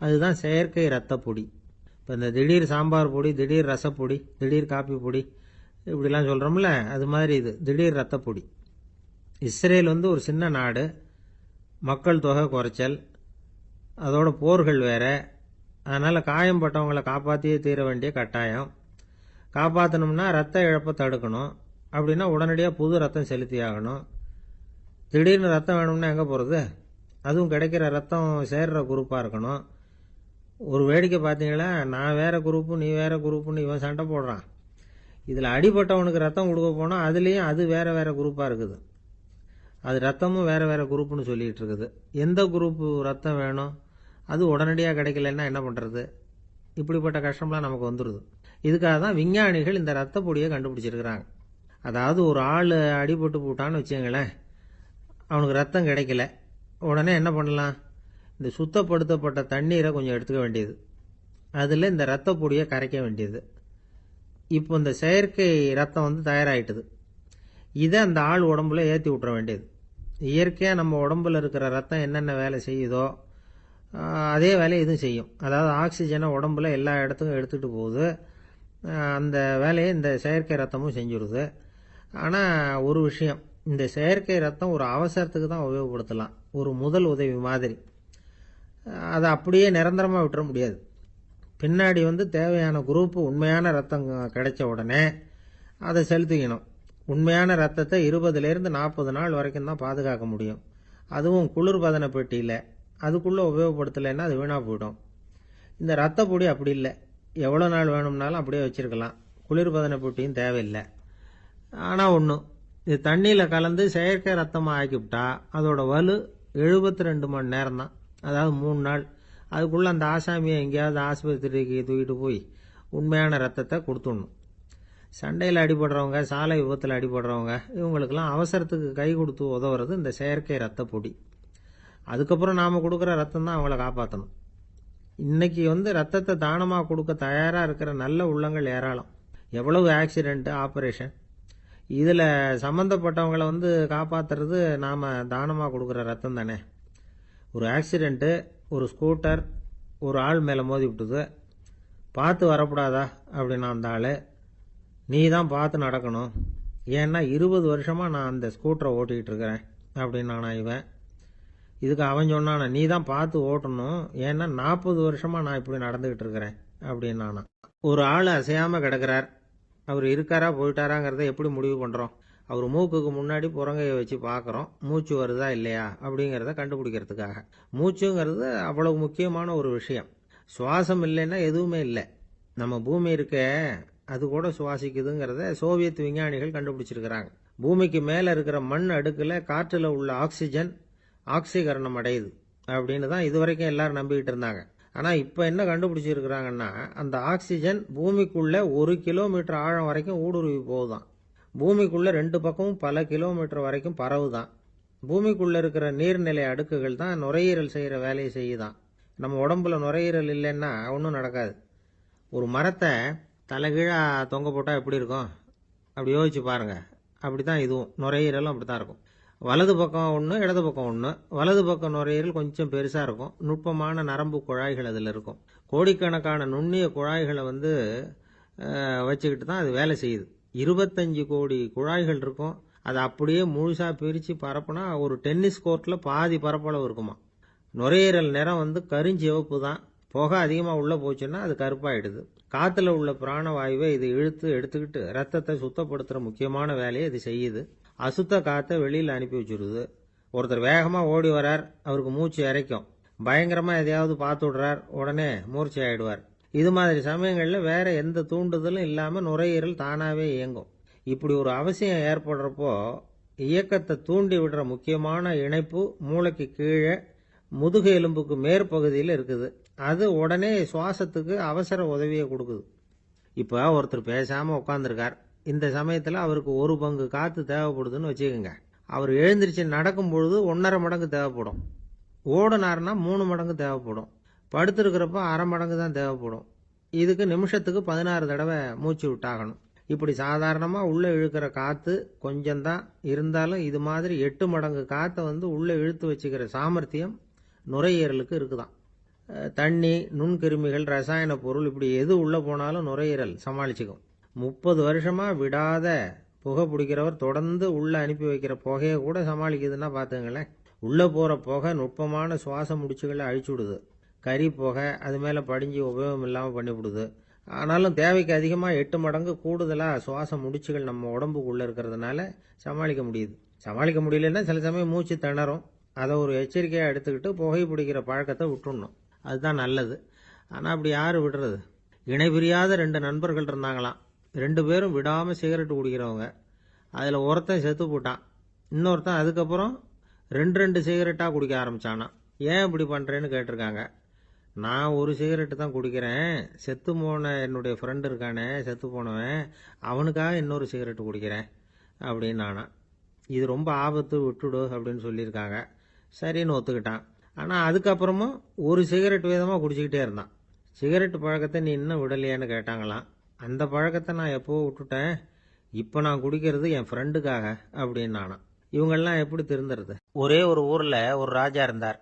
அதுதான் செயற்கை ரத்த பொடி. இப்போ இந்த திடீர் சாம்பார் பொடி, திடீர் ரசப்பொடி, திடீர் காப்பி பொடி இப்படிலாம் சொல்கிறோம்ல, அது மாதிரி இது திடீர் ரத்த பொடி. இஸ்ரேல் ஒரு சின்ன நாடு, மக்கள் தொகை குறைச்சல், அதோட போர்கள் வேற. அதனால் காயம்பட்டவங்களை காப்பாற்றியே தீர வேண்டிய கட்டாயம். காப்பாற்றணும்னா ரத்த இழப்பை தடுக்கணும். அப்படின்னா உடனடியாக புது ரத்தம் செலுத்தி ஆகணும். திடீர்னு ரத்தம் வேணும்னா எங்கே போகிறது? அதுவும் கிடைக்கிற ரத்தம் சேர்ற குரூப்பாக இருக்கணும். ஒரு வேடிக்கை பார்த்தீங்களா, நான் வேற குரூப்பு நீ வேற குரூப்புன்னு இவன் சண்டை போடுறான். இதில் அடிபட்டவனுக்கு ரத்தம் கொடுக்க போனால் அதுலேயும் அது வேற வேற குரூப்பாக இருக்குது. அது ரத்தமும் வேற வேற குரூப்புன்னு சொல்லிட்டு இருக்குது. எந்த குரூப்பு ரத்தம் வேணும்? அது உடனடியாக கிடைக்கலன்னா என்ன பண்ணுறது? இப்படிப்பட்ட கஷ்டம்லாம் நமக்கு வந்துடுது. இதுக்காக தான் விஞ்ஞானிகள் இந்த ரத்த பொடியை கண்டுபிடிச்சிருக்கிறாங்க. அதாவது ஒரு ஆள் அடிபட்டு போட்டான்னு வச்சுங்களேன், அவனுக்கு ரத்தம் கிடைக்கல. உடனே என்ன பண்ணலாம்? இந்த சுத்தப்படுத்தப்பட்ட தண்ணீரை கொஞ்சம் எடுத்துக்க வேண்டியது, அதில் இந்த ரத்த பொடியை கரைக்க வேண்டியது. இப்போ இந்த செயற்கை ரத்தம் தயாராகிட்டுது. இதை அந்த ஆள் உடம்புல ஏற்றி விட்டுற வேண்டியது. இயற்கையாக நம்ம உடம்புல இருக்கிற ரத்தம் என்னென்ன வேலை செய்யுதோ அதே வேலையை இதுவும் செய்யும். அதாவது ஆக்சிஜனை உடம்புல எல்லா இடத்துக்கும் எடுத்துகிட்டு போகுது. அந்த வேலையை இந்த செயற்கை ரத்தமும் செஞ்சுடுது. ஆனால் ஒரு விஷயம், இந்த செயற்கை ரத்தம் ஒரு அவசரத்துக்கு தான் உபயோகப்படுத்தலாம், ஒரு முதல் உதவி மாதிரி. அதை அப்படியே நிரந்தரமாக விட்டுற முடியாது. பின்னாடி தேவையான குரூப்பு உண்மையான ரத்தம் கிடைச்ச உடனே அதை செலுத்திக்கணும். உண்மையான ரத்தத்தை 20லேருந்து 40 நாள் வரைக்கும் தான் பாதுகாக்க முடியும். அதுவும் குளிர்பதன பெட்டியில். அதுக்குள்ளே உபயோகப்படுத்தலைன்னா அது வீணாக போயிடும். இந்த ரத்த பொடி அப்படி இல்லை, எவ்வளோ நாள் வேணும்னாலும் அப்படியே வச்சுருக்கலாம். குளிர்பதன பெட்டியும் தேவையில்லை. ஆனால் ஒன்று, இது தண்ணியில் கலந்து செயற்கை ரத்தமாக ஆக்கிவிட்டா அதோட வலு 72 மணி நேரம் தான், அதாவது 3 நாள். அதுக்குள்ளே அந்த ஆசாமியை எங்கேயாவது ஆஸ்பத்திரிக்கு தூக்கிட்டு போய் உண்மையான ரத்தத்தை கொடுத்துடணும். சண்டையில் அடிபடுறவங்க, சாலை விபத்தில் அடிபடுறவங்க, இவங்களுக்கெல்லாம் அவசரத்துக்கு கை கொடுத்து உதவுறது இந்த செயற்கை ரத்த பொடி. அதுக்கப்புறம் நாம் கொடுக்குற ரத்தம் தான் அவங்கள காப்பாற்றணும். இன்னைக்கு ரத்தத்தை தானமாக கொடுக்க தயாராக இருக்கிற நல்ல உள்ளங்கள் ஏராளம். எவ்வளவு ஆக்சிடென்ட், ஆப்ரேஷன், இதில் சம்மந்தப்பட்டவங்களை காப்பாற்றுறது நாம் தானமாக கொடுக்குற ரத்தம் தானே. ஒரு ஆக்சிடெண்ட்டு, ஒரு ஸ்கூட்டர் ஒரு ஆள் மேலே மோதி விட்டுது, பார்த்து வரக்கூடாதா அப்படின்னா அந்த ஆள், நீ தான் பார்த்து நடக்கணும், ஏன்னா 20 வருஷமாக நான் அந்த ஸ்கூட்டரை ஓட்டிக்கிட்டு இருக்கிறேன் அப்படின்னு நான் இவன். இதுக்கு அவன் சொன்னானா, நீ தான் பார்த்து ஓட்டணும், ஏன்னா 40 வருஷமா நான் இப்படி நடந்துகிட்டு இருக்கிறேன் அப்படின்னானா. ஒரு ஆள் அசையாம கிடக்கிறார், அவர் இருக்காரா போயிட்டாராங்கிறத எப்படி முடிவு பண்றோம்? அவர் மூக்குக்கு முன்னாடி புறங்கையை வச்சு பார்க்குறோம், மூச்சு வருதா இல்லையா அப்படிங்கிறத கண்டுபிடிக்கிறதுக்காக. மூச்சுங்கிறது அவ்வளவு முக்கியமான ஒரு விஷயம். சுவாசம் இல்லைன்னா எதுவுமே இல்லை. நம்ம பூமி இருக்க, அது கூட சுவாசிக்குதுங்கிறத சோவியத் விஞ்ஞானிகள் கண்டுபிடிச்சிருக்கிறாங்க. பூமிக்கு மேலே இருக்கிற மண் அடுக்கில் காற்றில் உள்ள ஆக்சிஜன் ஆக்சிகரணம் அடையுது அப்படின்னு தான் இதுவரைக்கும் எல்லாரும் நம்பிக்கிட்டு இருந்தாங்க. ஆனால் இப்போ என்ன கண்டுபிடிச்சிருக்கிறாங்கன்னா, அந்த ஆக்சிஜன் பூமிக்குள்ள 1 கிலோமீட்டர் ஆழம் வரைக்கும் ஊடுருவி போகுதான். பூமிக்குள்ள 2 பக்கமும் பல கிலோமீட்டர் வரைக்கும் பரவுதான். பூமிக்குள்ள இருக்கிற நீர்நிலை அடுக்குகள் தான் நுரையீரல் செய்கிற வேலையை செய்யுதான். நம்ம உடம்புல நுரையீரல் இல்லைன்னா ஒன்றும் நடக்காது. ஒரு மரத்தை தலைகீழாக தொங்க போட்டால் எப்படி இருக்கும்? அப்படி யோசிச்சு பாருங்க. அப்படி தான் இதுவும், நுரையீரலும் அப்படி தான் இருக்கும். வலது பக்கம் ஒன்று, இடது பக்கம் ஒன்று. வலது பக்கம் நுரையீரல் கொஞ்சம் பெருசாக இருக்கும், நுட்பமான நரம்பு குழாய்கள் அதில் இருக்கும். கோடிக்கணக்கான நுண்ணிய குழாய்களை வச்சுக்கிட்டு தான் அது வேலை செய்யுது. 25 கோடி குழாய்கள் இருக்கும். அதை அப்படியே முழுசாக பிரித்து பரப்புனா ஒரு டென்னிஸ் கோர்ட்டில் பாதி பரப்பளவு இருக்குமா. நுரையீரல் நிறம் கருஞ்சிவப்பு தான். புகை அதிகமாக உள்ளே போச்சுன்னா அது கருப்பாயிடுது. காற்றுல உள்ள பிராணவாயுவை இது இழுத்து எடுத்துக்கிட்டு ரத்தத்தை சுத்தப்படுத்துகிற முக்கியமான வேலையை இது செய்யுது. அசுத்த காற்றை வெளியில் அனுப்பி வச்சுருது. ஒருத்தர் வேகமாக ஓடி வரார், அவருக்கு மூச்சு இறைக்கும். பயங்கரமாக எதையாவது பார்த்து விடுறார், உடனே மூர்ச்சை ஆயிடுவார். இது மாதிரி சமயங்களில் வேற எந்த தூண்டுதலும் இல்லாமல் நுரையீரல் தானாகவே இயங்கும். இப்படி ஒரு அவசியம் ஏற்படுறப்போ இயக்கத்தை தூண்டி விடுற முக்கியமான இணைப்பு மூளைக்கு கீழே முதுகு எலும்புக்கு மேற்பகுதியில் இருக்குது. அது உடனே சுவாசத்துக்கு அவசர உதவியை கொடுக்குது. இப்போ ஒருத்தர் பேசாமல் உட்காந்துருக்கார். இந்த சமயத்தில் அவருக்கு 1 பங்கு காற்று தேவைப்படுதுன்னு வச்சுக்கோங்க. அவர் எழுந்திரிச்சு நடக்கும் பொழுது 1.5 மடங்கு தேவைப்படும். ஓடினார்னா 3 மடங்கு தேவைப்படும். படுத்திருக்கிறப்ப அரை மடங்கு தான் தேவைப்படும். இதுக்கு நிமிஷத்துக்கு 16 தடவை மூச்சு விட்டாகணும். இப்படி சாதாரணமாக உள்ளே இழுக்கிற காற்று கொஞ்சம்தான் இருந்தாலும் இது மாதிரி 8 மடங்கு காற்றை உள்ளே இழுத்து வச்சுக்கிற சாமர்த்தியம் நுரையீரலுக்கு இருக்குதான். தண்ணி, நுண்கிருமிகள், ரசாயன பொருள் இப்படி எது உள்ளே போனாலும் நுரையீரல் சமாளிச்சுக்கும். 30 வருஷமா விடாத புகை பிடிக்கிறவர் தொடர்ந்து உள்ளே அனுப்பி வைக்கிற புகையை கூட சமாளிக்குதுன்னா பார்த்துங்களேன். உள்ளே போகிற புகை நுட்பமான சுவாச முடிச்சுகளை அழிச்சு விடுது. கறி புகை அது மேலே படிஞ்சு உபயோகம் இல்லாமல் பண்ணிவிடுது. ஆனாலும் தேவைக்கு அதிகமாக 8 மடங்கு கூடுதலாக சுவாச முடிச்சுகள் நம்ம உடம்புக்குள்ளே இருக்கிறதுனால சமாளிக்க முடியுது. சமாளிக்க முடியலன்னா சில சமயம் மூச்சு திணறும். அதை ஒரு எச்சரிக்கையாக எடுத்துக்கிட்டு புகை பிடிக்கிற பழக்கத்தை விட்டுடணும். அதுதான் நல்லது. ஆனால் அப்படி யார் விடுறது? இணை பிரியாத 2 நண்பர்கள் இருந்தாங்களாம். 2 பேரும் விடாமல் சிகரெட் குடிக்கிறவங்க. அதில் ஒருத்தன் செத்து போட்டான். இன்னொருத்தன் அதுக்கப்புறம் 2 சிகரெட்டாக குடிக்க ஆரம்பித்தானான். ஏன் இப்படி பண்ணுறேன்னு கேட்டிருக்காங்க. நான் ஒரு சிகரெட்டு தான் குடிக்கிறேன், செத்து போன என்னுடைய ஃப்ரெண்டு இருக்கானே செத்து போனவன், அவனுக்காக இன்னொரு சிகரெட்டு குடிக்கிறேன் அப்படின்னு நானா. இது ரொம்ப ஆபத்து, விட்டுடு அப்படின்னு சொல்லியிருக்காங்க. சரின்னு ஒத்துக்கிட்டான். ஆனால் அதுக்கப்புறமும் ஒரு சிகரெட் வீதமாக குடிச்சிக்கிட்டே இருந்தான். சிகரெட் பழக்கத்தை நீ இன்னும் விடலையான்னு கேட்டாங்களாம். அந்த பழக்கத்தை நான் எப்போ விட்டுட்டேன், இப்போ நான் குடிக்கிறது என் ஃப்ரெண்டுக்காக அப்படின்னு நானா. இவங்கெல்லாம் எப்படி திருந்துறது? ஒரே ஒரு ஊரில் ஒரு ராஜா இருந்தார்.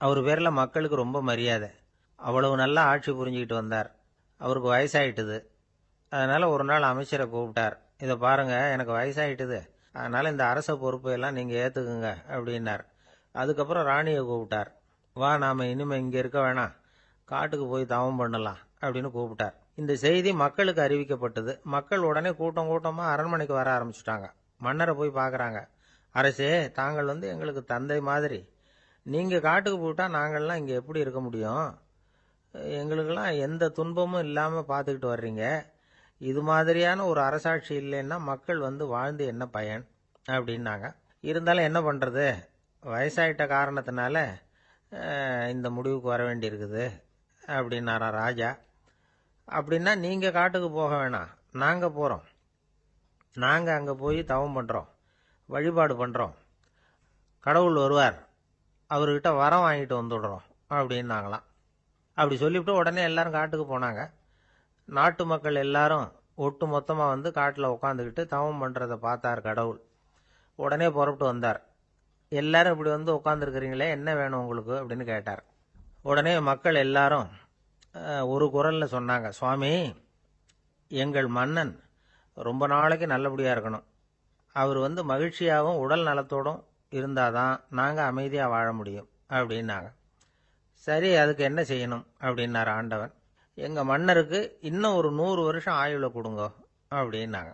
அவர் பேரில் மக்களுக்கு ரொம்ப மரியாதை. அவ்வளவு நல்லா ஆட்சி புரிஞ்சுக்கிட்டு வந்தார். அவருக்கு வயசாயிட்டுது. அதனால் ஒரு நாள் அமைச்சரை கூப்பிட்டார். இதை பாருங்க, எனக்கு வயசாயிட்டுது, அதனால் இந்த அரச பொறுப்பையெல்லாம் நீங்கள் ஏற்றுக்குங்க அப்படின்னார். அதுக்கப்புறம் ராணியை கூப்பிட்டார். வா, நாம் இனிமேல் இங்கே இருக்க வேணாம், காட்டுக்கு போய் தவம் பண்ணலாம் அப்படின்னு கூப்பிட்டார். இந்த செய்தி மக்களுக்கு அறிவிக்கப்பட்டது. மக்கள் உடனே கூட்டம் கூட்டமாக அரண்மனைக்கு வர ஆரம்பிச்சுட்டாங்க. மன்னரை போய் பார்க்குறாங்க. அரசே, தாங்கள் எங்களுக்கு தந்தை மாதிரி. நீங்கள் காட்டுக்கு போயிட்டா நாங்கள்லாம் இங்கே எப்படி இருக்க முடியும்? எங்களுக்கெல்லாம் எந்த துன்பமும் இல்லாமல் பார்த்துக்கிட்டு வர்றீங்க. இது மாதிரியான ஒரு அரசாட்சி இல்லைன்னா மக்கள் வாழ்ந்து என்ன பயன் அப்படின்னாங்க. இருந்தாலும் என்ன பண்ணுறது, வயசாயிட்ட காரணத்தினால இந்த முடிவுக்கு வர வேண்டியிருக்குது அப்படின்னாரா ராஜா. அப்படின்னா நீங்கள் காட்டுக்கு போக வேணாம், நாங்கள் போகிறோம். நாங்கள் அங்கே போய் தவம் பண்ணுறோம், வழிபாடு பண்ணுறோம். கடவுள் வருவார், அவர்கிட்ட வரம் வாங்கிட்டு வந்துடுறோம் அப்படின்னாங்களாம். அப்படி சொல்லிவிட்டு உடனே எல்லாரும் காட்டுக்கு போனாங்க. நாட்டு மக்கள் எல்லாரும் ஒட்டு மொத்தமாக காட்டில் உட்காந்துக்கிட்டு தவம் பண்ணுறதை பார்த்தார் கடவுள். உடனே புறப்பட்டு வந்தார். எல்லாரும் இப்படி உட்காந்துருக்கிறீங்களே, என்ன வேணும் உங்களுக்கு அப்படின்னு கேட்டார். உடனே மக்கள் எல்லாரும் ஒரு குரலில் சொன்னாங்க, சுவாமி, எங்கள் மன்னன் ரொம்ப நாளைக்கு நல்லபடியாக இருக்கணும். அவர் மகிழ்ச்சியாகவும் உடல் நலத்தோடும் இருந்தால் தான் நாங்கள் அமைதியாக வாழ முடியும். அப்படின்னாங்க. சரி, அதுக்கு என்ன செய்யணும் அப்படின்னார் ஆண்டவன். எங்கள் மன்னருக்கு இன்னும் ஒரு 100 வருஷம் ஆயுளை கொடுங்க அப்படின்னாங்க.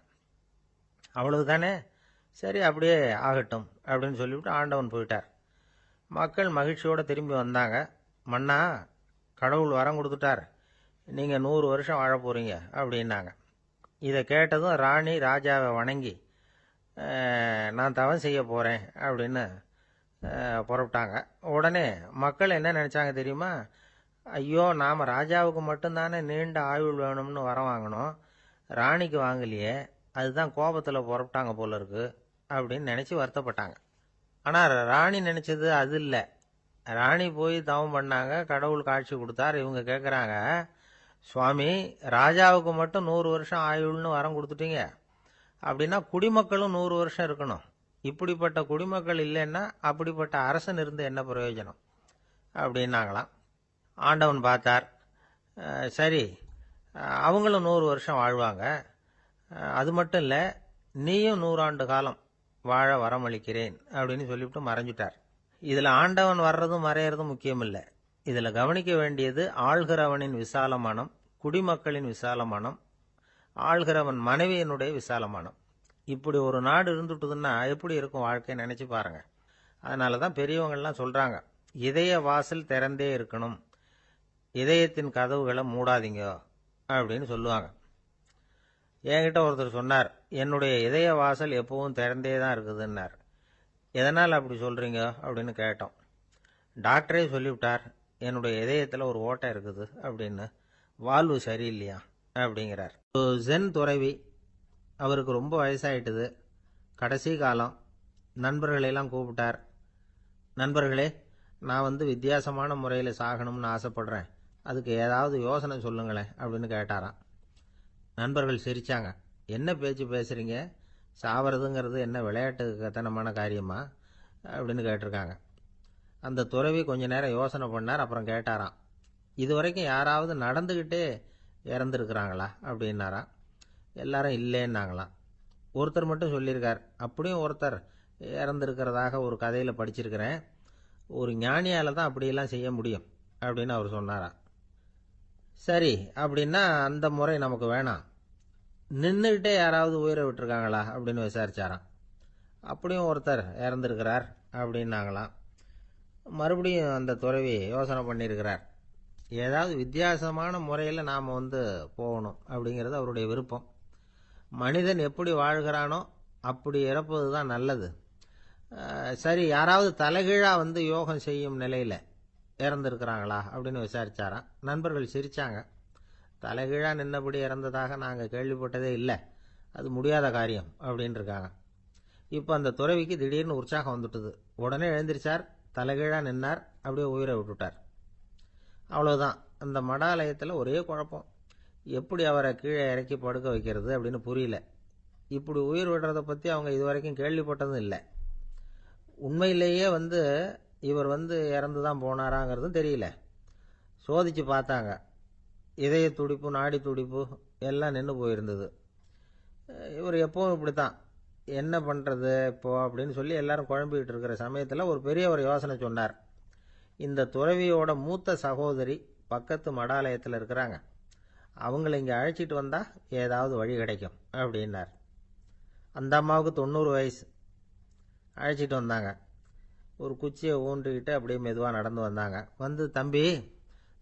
அவ்வளவுதானே, சரி அப்படியே ஆகட்டும் அப்படின்னு சொல்லிவிட்டு ஆண்டவன் போயிட்டார். மக்கள் மகிழ்ச்சியோடு திரும்பி வந்தாங்க. மன்னா, கடவுள் வரம் கொடுத்துட்டார், நீங்கள் 100 வருஷம் வாழ போகிறீங்க அப்படின்னாங்க. இதை கேட்டதும் ராணி ராஜாவை வணங்கி நான் தவம் செய்ய போகிறேன் அப்படின்னு புறப்பட்டாங்க. உடனே மக்கள் என்ன நினச்சாங்க தெரியுமா? ஐயோ, நாம் ராஜாவுக்கு மட்டும்தானே நீண்ட ஆயுள் வேணும்னு வரம் வாங்கினோம், ராணிக்கு வாங்கலையே, அதுதான் கோபத்தில் புறப்பட்டாங்க போல இருக்கு அப்படின்னு நினச்சி வருத்தப்பட்டாங்க. ஆனால் ராணி நினச்சது அது இல்லை. ராணி போய் தவம் பண்ணாங்க, கடவுள் காட்சி கொடுத்தார். இவங்க கேட்குறாங்க, சுவாமி, ராஜாவுக்கு மட்டும் 100 வருஷம் ஆயுள்னு வரம் கொடுத்துட்டீங்க, அப்படின்னா குடிமக்களும் 100 வருஷம் இருக்கணும். இப்படிப்பட்ட குடிமக்கள் இல்லைன்னா அப்படிப்பட்ட அரசன் இருந்து என்ன பிரயோஜனம் அப்படின்னாங்களாம். ஆண்டவன் பார்த்தார், சரி அவங்களும் 100 வருஷம் வாழ்வாங்க, அது மட்டும் இல்லை, நீயும் 100 ஆண்டு காலம் வாழ வரமளிக்கிறேன் அப்படின்னு சொல்லிவிட்டு மறைஞ்சிட்டார். இதில் ஆண்டவன் வர்றதும் மறையிறதும் முக்கியம் இல்லை. இதில் கவனிக்க வேண்டியது ஆள்கிறவனின் விசாலமானம், குடிமக்களின் விசாலமானம், ஆள்கிறவன் மனைவியினுடைய விசாலமானம். இப்படி ஒரு நாடு இருந்துட்டுதுன்னா எப்படி இருக்கும் வாழ்க்கை நினச்சி பாருங்க. அதனால தான் பெரியவங்கள்லாம் சொல்கிறாங்க, இதய வாசல் திறந்தே இருக்கணும், இதயத்தின் கதவுகளை மூடாதீங்க அப்படின்னு சொல்லுவாங்க. என்கிட்ட ஒருத்தர் சொன்னார், என்னுடைய இதய வாசல் எப்பவும் திறந்தே தான் இருக்குதுன்னார். எதனால் அப்படி சொல்கிறீங்க அப்படின்னு கேட்டோம். டாக்டரே சொல்லிவிட்டார், என்னுடைய இதயத்தில் ஒரு ஓட்டை இருக்குது அப்படின்னு, வால்வு சரியில்லையா அப்படிங்கிறார். ஜென் துறவி, அவருக்கு ரொம்ப வயசாயிட்டுது, கடைசி காலம். நண்பர்களெல்லாம் கூப்பிட்டார். நண்பர்களே, நான் வித்தியாசமான முறையில் சாகணும்னு ஆசைப்படுறேன், அதுக்கு ஏதாவது யோசனை சொல்லுங்களேன் அப்படின்னு கேட்டாராம். நண்பர்கள் சிரித்தாங்க. என்ன பேச்சு பேசுகிறீங்க, சாவறதுங்கிறது என்ன விளையாட்டு கத்தனமான காரியமா அப்படின்னு கேட்டிருக்காங்க. அந்த துறவி கொஞ்ச நேரம் யோசனை பண்ணார். அப்புறம் கேட்டாராம், இது வரைக்கும் யாராவது நடந்துக்கிட்டே இறந்துருக்குறாங்களா அப்படின்னாராம். எல்லாரும் இல்லைன்னாங்களாம். ஒருத்தர் மட்டும் சொல்லியிருக்கார், அப்படியும் ஒருத்தர் இறந்துருக்கிறதாக ஒரு கதையில் படிச்சிருக்கிறேன், ஒரு ஞானியால் தான் அப்படியெல்லாம் செய்ய முடியும் அப்படின்னு அவர் சொன்னாராம். சரி, அப்படின்னா அந்த முறை நமக்கு வேணாம், நின்றுக்கிட்டே யாராவது உயிரை விட்டுருக்காங்களா அப்படின்னு விசாரிச்சாராம். அப்படியும் ஒருத்தர் இறந்துருக்கிறார் அப்படின்னாங்களாம். மறுபடியும் அந்த துறவி யோசனை பண்ணியிருக்கிறார், ஏதாவது வித்தியாசமான முறையில் நாம் போகணும் அப்படிங்கிறது அவருடைய விருப்பம். மனிதன் எப்படி வாழ்கிறானோ அப்படி இறப்பது தான் நல்லது. சரி, யாராவது தலைகீழாக யோகம் செய்யும் நிலையில் இறந்துருக்கிறாங்களா அப்படின்னு விசாரிச்சாராம். நண்பர்கள் சிரித்தாங்க. தலைகீழாக நின்னபடி இறந்ததாக நாங்கள் கேள்விப்பட்டதே இல்லை, அது முடியாத காரியம் அப்படின்னு இருக்காங்க. இப்போ அந்த துறவிக்கு திடீர்னு உற்சாகம் வந்துட்டுது. உடனே எழுந்திரிச்சார், தலைகீழாக நின்னார், அப்படியே உயிரை விட்டுட்டார். அவ்வளோதான். அந்த மடாலயத்தில் ஒரே குழப்பம், எப்படி அவரை கீழே இறக்கி படுக்க வைக்கிறது அப்படின்னு புரியல. இப்படி உயிர் விடுறதை பற்றி அவங்க இதுவரைக்கும் கேள்விப்பட்டதும் இல்லை. உண்மையிலேயே இவர் இறந்து தான் போனாராங்கிறதும் தெரியல. சோதித்து பார்த்தாங்க, இதய துடிப்பு, நாடி துடிப்பு எல்லாம் நின்று போயிருந்தது. இவர் எப்பவும் இப்படி தான், என்ன பண்ணுறது இப்போ அப்படின்னு சொல்லி எல்லாரும் குழம்பிக்கிட்டு இருக்கிற சமயத்தில் ஒரு பெரியவர் யோசனை சொன்னார். இந்த துறவியோட மூத்த சகோதரி பக்கத்து மடாலயத்தில் இருக்கிறாங்க, அவங்கள இங்கே அழைச்சிட்டு வந்தால் ஏதாவது வழி கிடைக்கும் அப்படின்னார். அந்த அம்மாவுக்கு 90 வயசு. அழைச்சிட்டு வந்தாங்க. ஒரு குச்சியை ஊன்றிக்கிட்டு அப்படியே மெதுவாக நடந்து வந்தாங்க. தம்பி,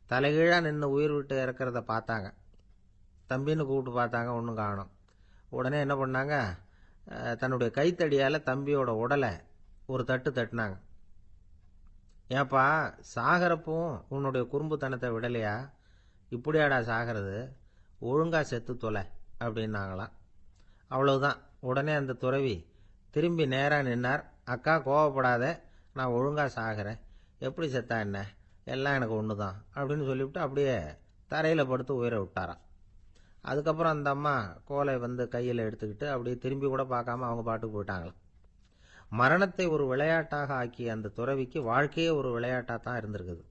தலைகீழாக நின்று உயிர் விட்டு இறக்கிறத பார்த்தாங்க. தம்பின்னு கூப்பிட்டு பார்த்தாங்க, ஒன்றும் காணோம். உடனே என்ன பண்ணாங்க, தன்னுடைய கைத்தடியால் தம்பியோட உடலை ஒரு தட்டு தட்டினாங்க. ஏப்பா, சாகிறப்பவும் உன்னுடைய குறும்புத்தனத்தை விடலையா, இப்படியாடா சாகிறது, ஒழுங்காக செத்து தொலை அப்படின்னாங்களாம். அவ்வளவுதான். உடனே அந்த துறவி திரும்பி நேராக நின்னார். அக்கா, கோவப்படாத, நான் ஒழுங்காக சாகிறேன், எப்படி செத்தா என்ன, எல்லாம் எனக்கு ஒன்று தான் அப்படின்னு சொல்லிவிட்டு அப்படியே தரையில் படுத்து உயிரை விட்டாராம். அதுக்கப்புறம் அந்த அம்மா கோலை கையில் எடுத்துக்கிட்டு அப்படியே திரும்பி கூட பார்க்காம அவங்க பாட்டுக்கு போயிட்டாங்களாம். மரணத்தை ஒரு விளையாட்டாக ஆக்கிய அந்த துறவிக்கு வாழ்க்கையே ஒரு விளையாட்டாக தான் இருந்திருக்குது.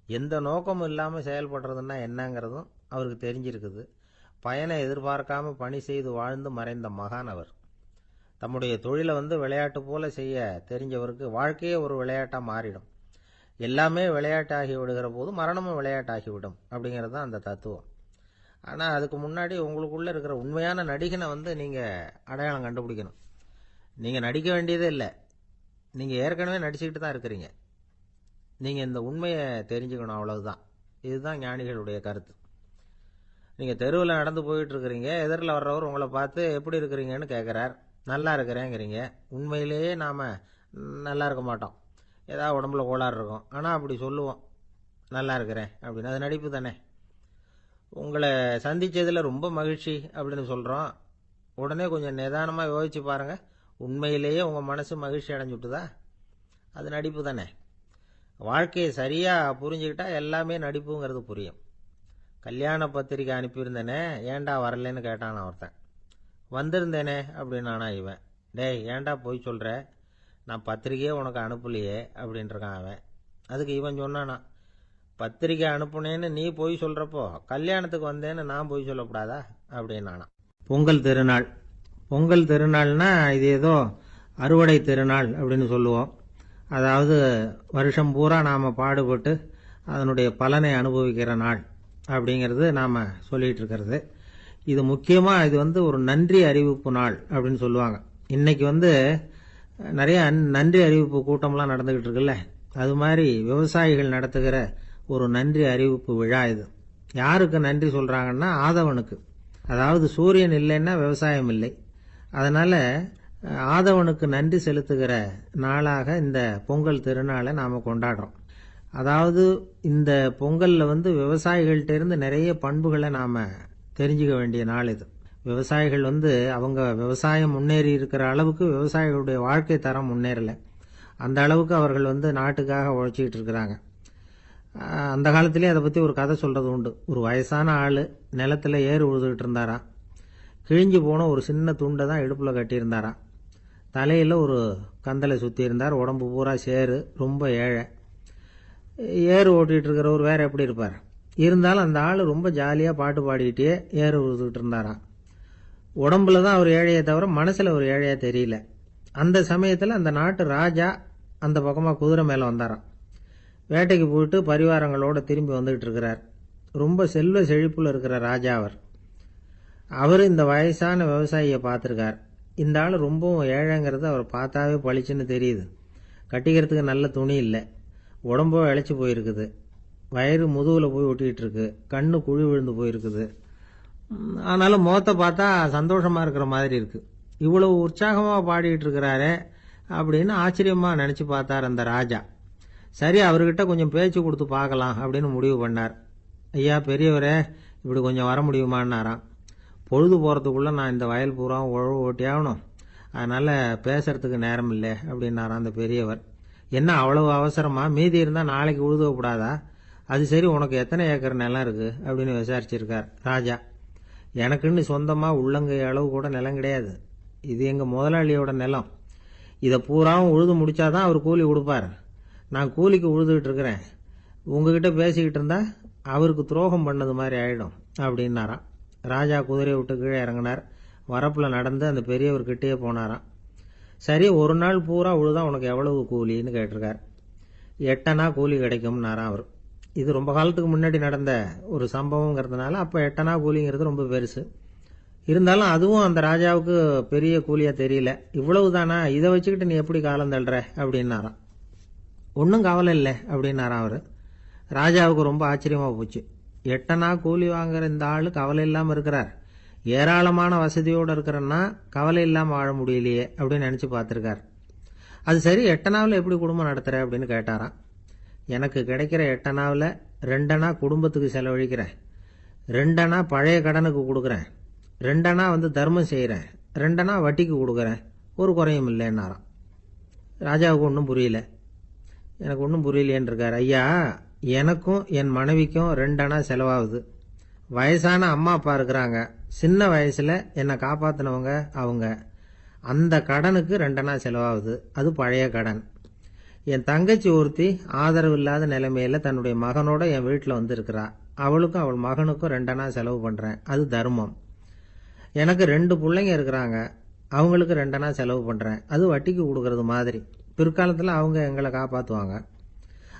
எந்த நோக்கமும் இல்லாமல் செயல்படுறதுன்னா என்னங்கிறதும் அவருக்கு தெரிஞ்சிருக்குது. பயனை எதிர்பார்க்காம பணி செய்து வாழ்ந்து மறைந்த மகான் அவர். தம்முடைய தொழிலை விளையாட்டு போல செய்ய தெரிஞ்சவருக்கு வாழ்க்கையே ஒரு விளையாட்டாக மாறிடும். எல்லாமே விளையாட்டாகி விடுகிற போது மரணமும் விளையாட்டாகிவிடும் அப்படிங்கிறது தான் அந்த தத்துவம். ஆனால் அதுக்கு முன்னாடி உங்களுக்குள்ளே இருக்கிற உண்மையான நடிகனை நீங்கள் அடையாளம் கண்டுபிடிக்கணும். நீங்கள் நடிக்க வேண்டியதே இல்லை, நீங்கள் ஏற்கனவே நடிச்சுக்கிட்டு தான் இருக்கிறீங்க. நீங்கள் இந்த உண்மையை தெரிஞ்சுக்கணும், அவ்வளவுதான். இதுதான் ஞானிகளுடைய கருத்து. நீங்கள் தெருவில் நடந்து போயிட்டு இருக்கிறீங்க, எதிரில் வர்றவர் உங்களை பார்த்து எப்படி இருக்கிறீங்கன்னு கேட்குறார். நல்லா இருக்கிறேங்கிறீங்க. உண்மையிலேயே நாம் நல்லா இருக்க மாட்டோம், ஏதாவது உடம்புல கோளாறு இருக்கும். ஆனால் அப்படி சொல்லுவோம் நல்லா இருக்கிறேன் அப்படின்னு. அது நடிப்பு தானே. உங்களை சந்தித்ததில் ரொம்ப மகிழ்ச்சி அப்படின்னு சொல்கிறோம். உடனே கொஞ்சம் நிதானமாக யோசிச்சு பாருங்கள், உண்மையிலேயே உங்கள் மனசு மகிழ்ச்சி அடைஞ்சுட்டுதா? அது நடிப்பு தானே. வாழ்க்கையை சரியாக புரிஞ்சுக்கிட்டா எல்லாமே நடிப்புங்கிறது புரியும். கல்யாண பத்திரிக்கை அனுப்பியிருந்தேனே, ஏன்டா வரலன்னு கேட்டான் ஒருத்தன். வந்திருந்தேனே அப்படின்னானா இவன். டேய், ஏன்டா போய் சொல்கிற, நான் பத்திரிக்கையே உனக்கு அனுப்பலையே அப்படின்ட்டுருக்கான் அவன். அதுக்கு இவன் சொன்னானா, பத்திரிக்கை அனுப்புனேன்னு நீ போய் சொல்கிறப்போ கல்யாணத்துக்கு வந்தேன்னு நான் போய் சொல்லக்கூடாதா அப்படின்னானா. பொங்கல் திருநாள். பொங்கல் திருநாள்னா இது ஏதோ அறுவடை திருநாள் அப்படின்னு சொல்லுவோம். அதாவது வருஷம் பூரா நாம் பாடுபட்டு அதனுடைய பலனை அனுபவிக்கிற நாள் அப்படிங்கிறது நாம் சொல்லிகிட்டு இருக்கிறது. இது முக்கியமாக இது ஒரு நன்றி அறிவிப்பு நாள் அப்படின்னு சொல்லுவாங்க. இன்னைக்கு நிறைய நன்றி அறிவிப்பு கூட்டம்லாம் நடந்துக்கிட்டு இருக்குல்ல, அது மாதிரி விவசாயிகள் நடத்துகிற ஒரு நன்றி அறிவிப்பு விழா இது. யாருக்கு நன்றி சொல்கிறாங்கன்னா ஆதவனுக்கு. அதாவது சூரியன் இல்லைன்னா விவசாயம் இல்லை. அதனால் ஆதவனுக்கு நன்றி செலுத்துகிற நாளாக இந்த பொங்கல் திருநாளை நாம் கொண்டாடுறோம். அதாவது இந்த பொங்கலில் விவசாயிகள்கிட்ட இருந்து நிறைய பண்புகளை நாம் தெரிஞ்சுக்க வேண்டிய நாள் இது. விவசாயிகள் அவங்க விவசாயம் முன்னேறி இருக்கிற அளவுக்கு விவசாயிகளுடைய வாழ்க்கை தரம் முன்னேறலை. அந்த அளவுக்கு அவர்கள் நாட்டுக்காக உழைச்சிக்கிட்டு இருக்கிறாங்க. அந்த காலத்திலே அதை பற்றி ஒரு கதை சொல்கிறது உண்டு. ஒரு வயசான ஆள் நிலத்தில் ஏறு உழுதுகிட்டு இருந்தாராம். கிழிஞ்சு போன ஒரு சின்ன துண்டை தான் இடுப்பில் கட்டியிருந்தாராம். தலையில் ஒரு கந்தலை சுற்றி இருந்தார். உடம்பு பூரா சேரு, ரொம்ப ஏழை. ஏறு ஓட்டிகிட்டு இருக்கிறவர் வேறு எப்படி இருப்பார்? இருந்தாலும் அந்த ஆள் ரொம்ப ஜாலியாக பாட்டு பாடிக்கிட்டே ஏறு உழுதுகிட்டு இருந்தாராம். உடம்புல தான் அவர் ஏழையை தவிர மனசில் ஒரு ஏழையாக தெரியல. அந்த சமயத்தில் அந்த நாட்டு ராஜா அந்த பக்கமாக குதிரை மேலே வந்தாராம். வேட்டைக்கு போயிட்டு பரிவாரங்களோடு திரும்பி வந்துகிட்டு இருக்கிறார். ரொம்ப செல்வ செழிப்பில் இருக்கிற ராஜா அவர் இந்த வயசான விவசாயியை பார்த்துருக்கார். இந்த ஆள் ரொம்பவும் ஏழைங்கிறது அவர் பார்த்தாவே பளிச்சுன்னு தெரியுது. கட்டிக்கிறதுக்கு நல்ல துணி இல்லை, உடம்போ இழைச்சி போயிருக்குது, வயிறு முதுகில் போய் ஒட்டிக்கிட்டு இருக்கு, கண்ணு குழி விழுந்து போயிருக்குது. ஆனாலும் முகத்தை பார்த்தா சந்தோஷமாக இருக்கிற மாதிரி இருக்குது. இவ்வளவு உற்சாகமாக பாடிக்கிட்டு இருக்கிறாரே அப்படின்னு ஆச்சரியமாக நினச்சி பார்த்தார் அந்த ராஜா. சரி, அவர்கிட்ட கொஞ்சம் பேச்சு கொடுத்து பார்க்கலாம் அப்படின்னு முடிவு பண்ணார். ஐயா பெரியவரே, இப்படி கொஞ்சம் வர முடியுமான்னாராம். பொழுது போகிறதுக்குள்ளே நான் இந்த வயல் பூரா உழவு ஓட்டி ஆகணும், அதனால் பேசுறதுக்கு நேரம் இல்லை அப்படின்னாராம் அந்த பெரியவர். என்ன அவ்வளவு அவசரமா? மீதி இருந்தால் நாளைக்கு உழுதக்கூடாதா? அது சரி, உனக்கு எத்தனை ஏக்கர் நிலம் இருக்குது அப்படின்னு விசாரிச்சிருக்கார் ராஜா. எனக்குன்னு சொந்தமாக உள்ளங்கை அளவு கூட நிலம் கிடையாது. இது எங்கள் முதலாளியோட நிலம். இதை பூராவும் உழுது முடித்தாதான் அவர் கூலி கொடுப்பார். நான் கூலிக்கு உழுதுகிட்டு இருக்கிறேன். உங்ககிட்ட பேசிக்கிட்டு இருந்தா அவருக்கு துரோகம் பண்ணது மாதிரி ஆகிடும் அப்படின்னாராம். ராஜா குதிரையை விட்டு கீழே இறங்கினார். வரப்பில் நடந்து அந்த பெரியவர்கிட்டயே போனாராம். சரி, ஒரு நாள் பூரா உழுதா உனக்கு எவ்வளவு கூலின்னு கேட்டிருக்கார். 8 அணா கூலி கிடைக்கும்னாராம் அவர். இது ரொம்ப காலத்துக்கு முன்னாடி நடந்த ஒரு சம்பவங்கிறதுனால அப்போ 8 அணா கூலிங்கிறது ரொம்ப பெருசு. இருந்தாலும் அதுவும் அந்த ராஜாவுக்கு பெரிய கூலியாக தெரியல. இவ்வளவு தானா, இதை வச்சுக்கிட்டு நீ எப்படி காலம் தள்ளுற அப்படின்னாராம். ஒன்றும் கவலை இல்லை அப்படின்னாராம் அவர். ராஜாவுக்கு ரொம்ப ஆச்சரியமாக போச்சு. 8 அணா கூலி வாங்குற இந்த ஆள் கவலை இல்லாமல் இருக்கிறார், ஏராளமான வசதியோடு இருக்கிறன்னா கவலை இல்லாமல் வாழ முடியலையே அப்படின்னு நினச்சி பார்த்துருக்கார். அது சரி, 8 அணாவில் எப்படி குடும்பம் நடத்துகிற அப்படின்னு கேட்டாராம். எனக்கு கிடைக்கிற 8 அணாவில் 2 அணா குடும்பத்துக்கு செலவழிக்கிறேன், 2 அணா பழைய கடனுக்கு கொடுக்குறேன், 2 அணா தர்மம் செய்கிறேன், 2 அணா வட்டிக்கு கொடுக்குறேன், ஒரு குறையும் இல்லைன்னாராம். ராஜாவுக்கு ஒன்றும் புரியல. எனக்கு ஒன்றும் புரியலையேன்னு இருக்கார். ஐயா, எனக்கும் என் மனைவிக்கும் 2 அணா செலவாகுது. வயசான அம்மா அப்பா இருக்கிறாங்க, சின்ன வயசில் என்னை காப்பாற்றினவங்க அவங்க. அந்த கடனுக்கு 2 அணா செலவாகுது, அது பழைய கடன். என் தங்கச்சி ஒருத்தி ஆதரவு இல்லாத நிலைமையில் தன்னுடைய மகனோட என் வீட்டில் இருக்கிறா. அவளுக்கும் அவள் மகனுக்கும் 2 அணா செலவு பண்ணுறேன், அது தர்மம். எனக்கு 2 பிள்ளைங்க இருக்கிறாங்க, அவங்களுக்கு 2 அணா செலவு பண்ணுறேன், அது வட்டிக்கு கொடுக்கறது மாதிரி. பிற்காலத்தில் அவங்க எங்களை காப்பாற்றுவாங்க.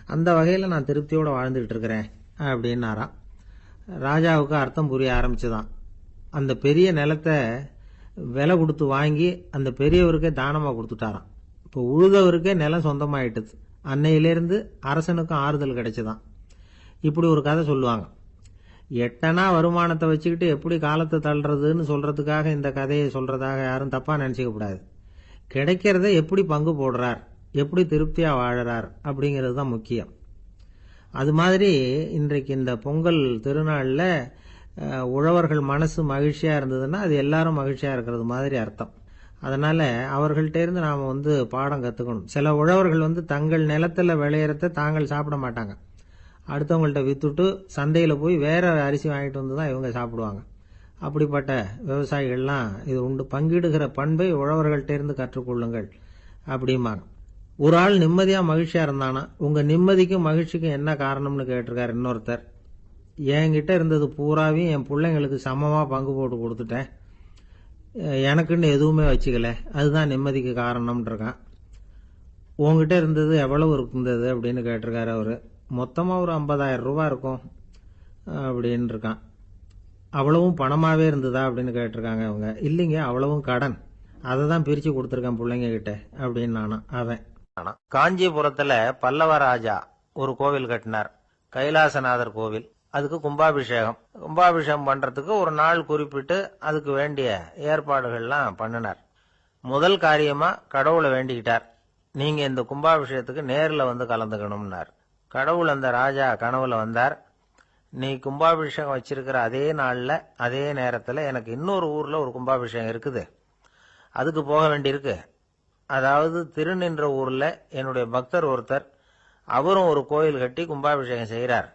அந்த வகையில் நான் திருப்தியோடு வாழ்ந்துகிட்டு இருக்கிறேன் அப்படின்னாராம். ராஜாவுக்கு அர்த்தம் புரிய ஆரம்பிச்சுதான். அந்த பெரிய நிலத்தை விலை கொடுத்து வாங்கி அந்த பெரியவருக்கே தானமாக கொடுத்துட்டாராம். இப்போ உழுதவருக்கே நிலம் சொந்தமாயிட்டுது. அன்னையிலேருந்து அரசனுக்கும் ஆறுதல் கிடைச்சுதான். இப்படி ஒரு கதை சொல்லுவாங்க. எட்டனா வருமானத்தை வச்சுக்கிட்டு எப்படி காலத்தை தள்ளுறதுன்னு சொல்றதுக்காக இந்த கதையை சொல்றதாக யாரும் தப்பா நினைச்சுக்க கூடாது. கிடைக்கிறத எப்படி பங்கு போடுறார், எப்படி திருப்தியா வாழறார் அப்படிங்கிறது தான் முக்கியம். அது மாதிரி இன்றைக்கு இந்த பொங்கல் திருநாள்ல உழவர்கள் மனசு மகிழ்ச்சியா இருந்ததுன்னா அது எல்லாரும் மகிழ்ச்சியா இருக்கிறது மாதிரி அர்த்தம். அதனால அவர்கள்ட்ட இருந்து நாம பாடம் கத்துக்கணும். சில உழவர்கள் தங்கள் நிலத்துல விளையறத தாங்கள் சாப்பிட மாட்டாங்க. அடுத்தவங்கள்ட்ட வித்துட்டு சந்தையில் போய் வேற அரிசி வாங்கிட்டு வந்து தான் இவங்க சாப்பிடுவாங்க. அப்படிப்பட்ட விவசாயிகள்லாம் இது உண்டு. பங்கிடுகிற பண்பை உழவர்கள்ட்ட இருந்து கற்றுக்கொள்ளுங்கள் அப்படிம்பாங்க. ஒரு ஆள் நிம்மதியா மகிழ்ச்சியா இருந்தானா, உங்க நிம்மதிக்கும் மகிழ்ச்சிக்கும் என்ன காரணம்னு கேட்டிருக்காரு இன்னொருத்தர். என்கிட்ட இருந்தது பூராவையும் என் பிள்ளைங்களுக்கு சமமா பங்கு போட்டு கொடுத்துட்டேன், எனக்குன்னு எதுவுமே வச்சுக்கல, அதுதான் நிம்மதிக்கு காரணம்னு இருக்கான். உங்ககிட்ட இருந்தது எவ்வளவு இருந்தது அப்படின்னு கேட்டிருக்காரு அவரு. மொத்தமாக ஒரு 50,000 ரூபாய் இருக்கும் அப்படின்னு இருக்கான். அவ்வளவும் பணமாகவே இருந்ததா அப்படின்னு கேட்டிருக்காங்க அவங்க. இல்லைங்க, அவ்வளவும் கடன், அதை தான் பிரித்து கொடுத்துருக்கேன் பிள்ளைங்க கிட்ட அப்படின்னு நானும் அவன். காஞ்சிபுரத்தில் பல்லவ ராஜா ஒரு கோவில் கட்டினார், கைலாசநாதர் கோவில். அதுக்கு கும்பாபிஷேகம் பண்றதுக்கு ஒரு நாள் குறிப்பிட்டு அதுக்கு வேண்டிய ஏற்பாடுகள்லாம் பண்ணினார். முதல் காரியமா கடவுளை வேண்டிக்கிட்டார், நீங்க இந்த கும்பாபிஷேகத்துக்கு நேரில் கலந்துக்கணும்னார். கடவுள் அந்த ராஜா கனவுல வந்தார். நீ கும்பாபிஷேகம் வச்சிருக்கிற அதே நாள்ல அதே நேரத்துல எனக்கு இன்னொரு ஊர்ல ஒரு கும்பாபிஷேகம் இருக்குது, அதுக்கு போக வேண்டியிருக்கு. அதாவது திருநின்ற ஊர்ல என்னுடைய பக்தர் ஒருத்தர், அவரும் ஒரு கோயில் கட்டி கும்பாபிஷேகம் செய்யறார்,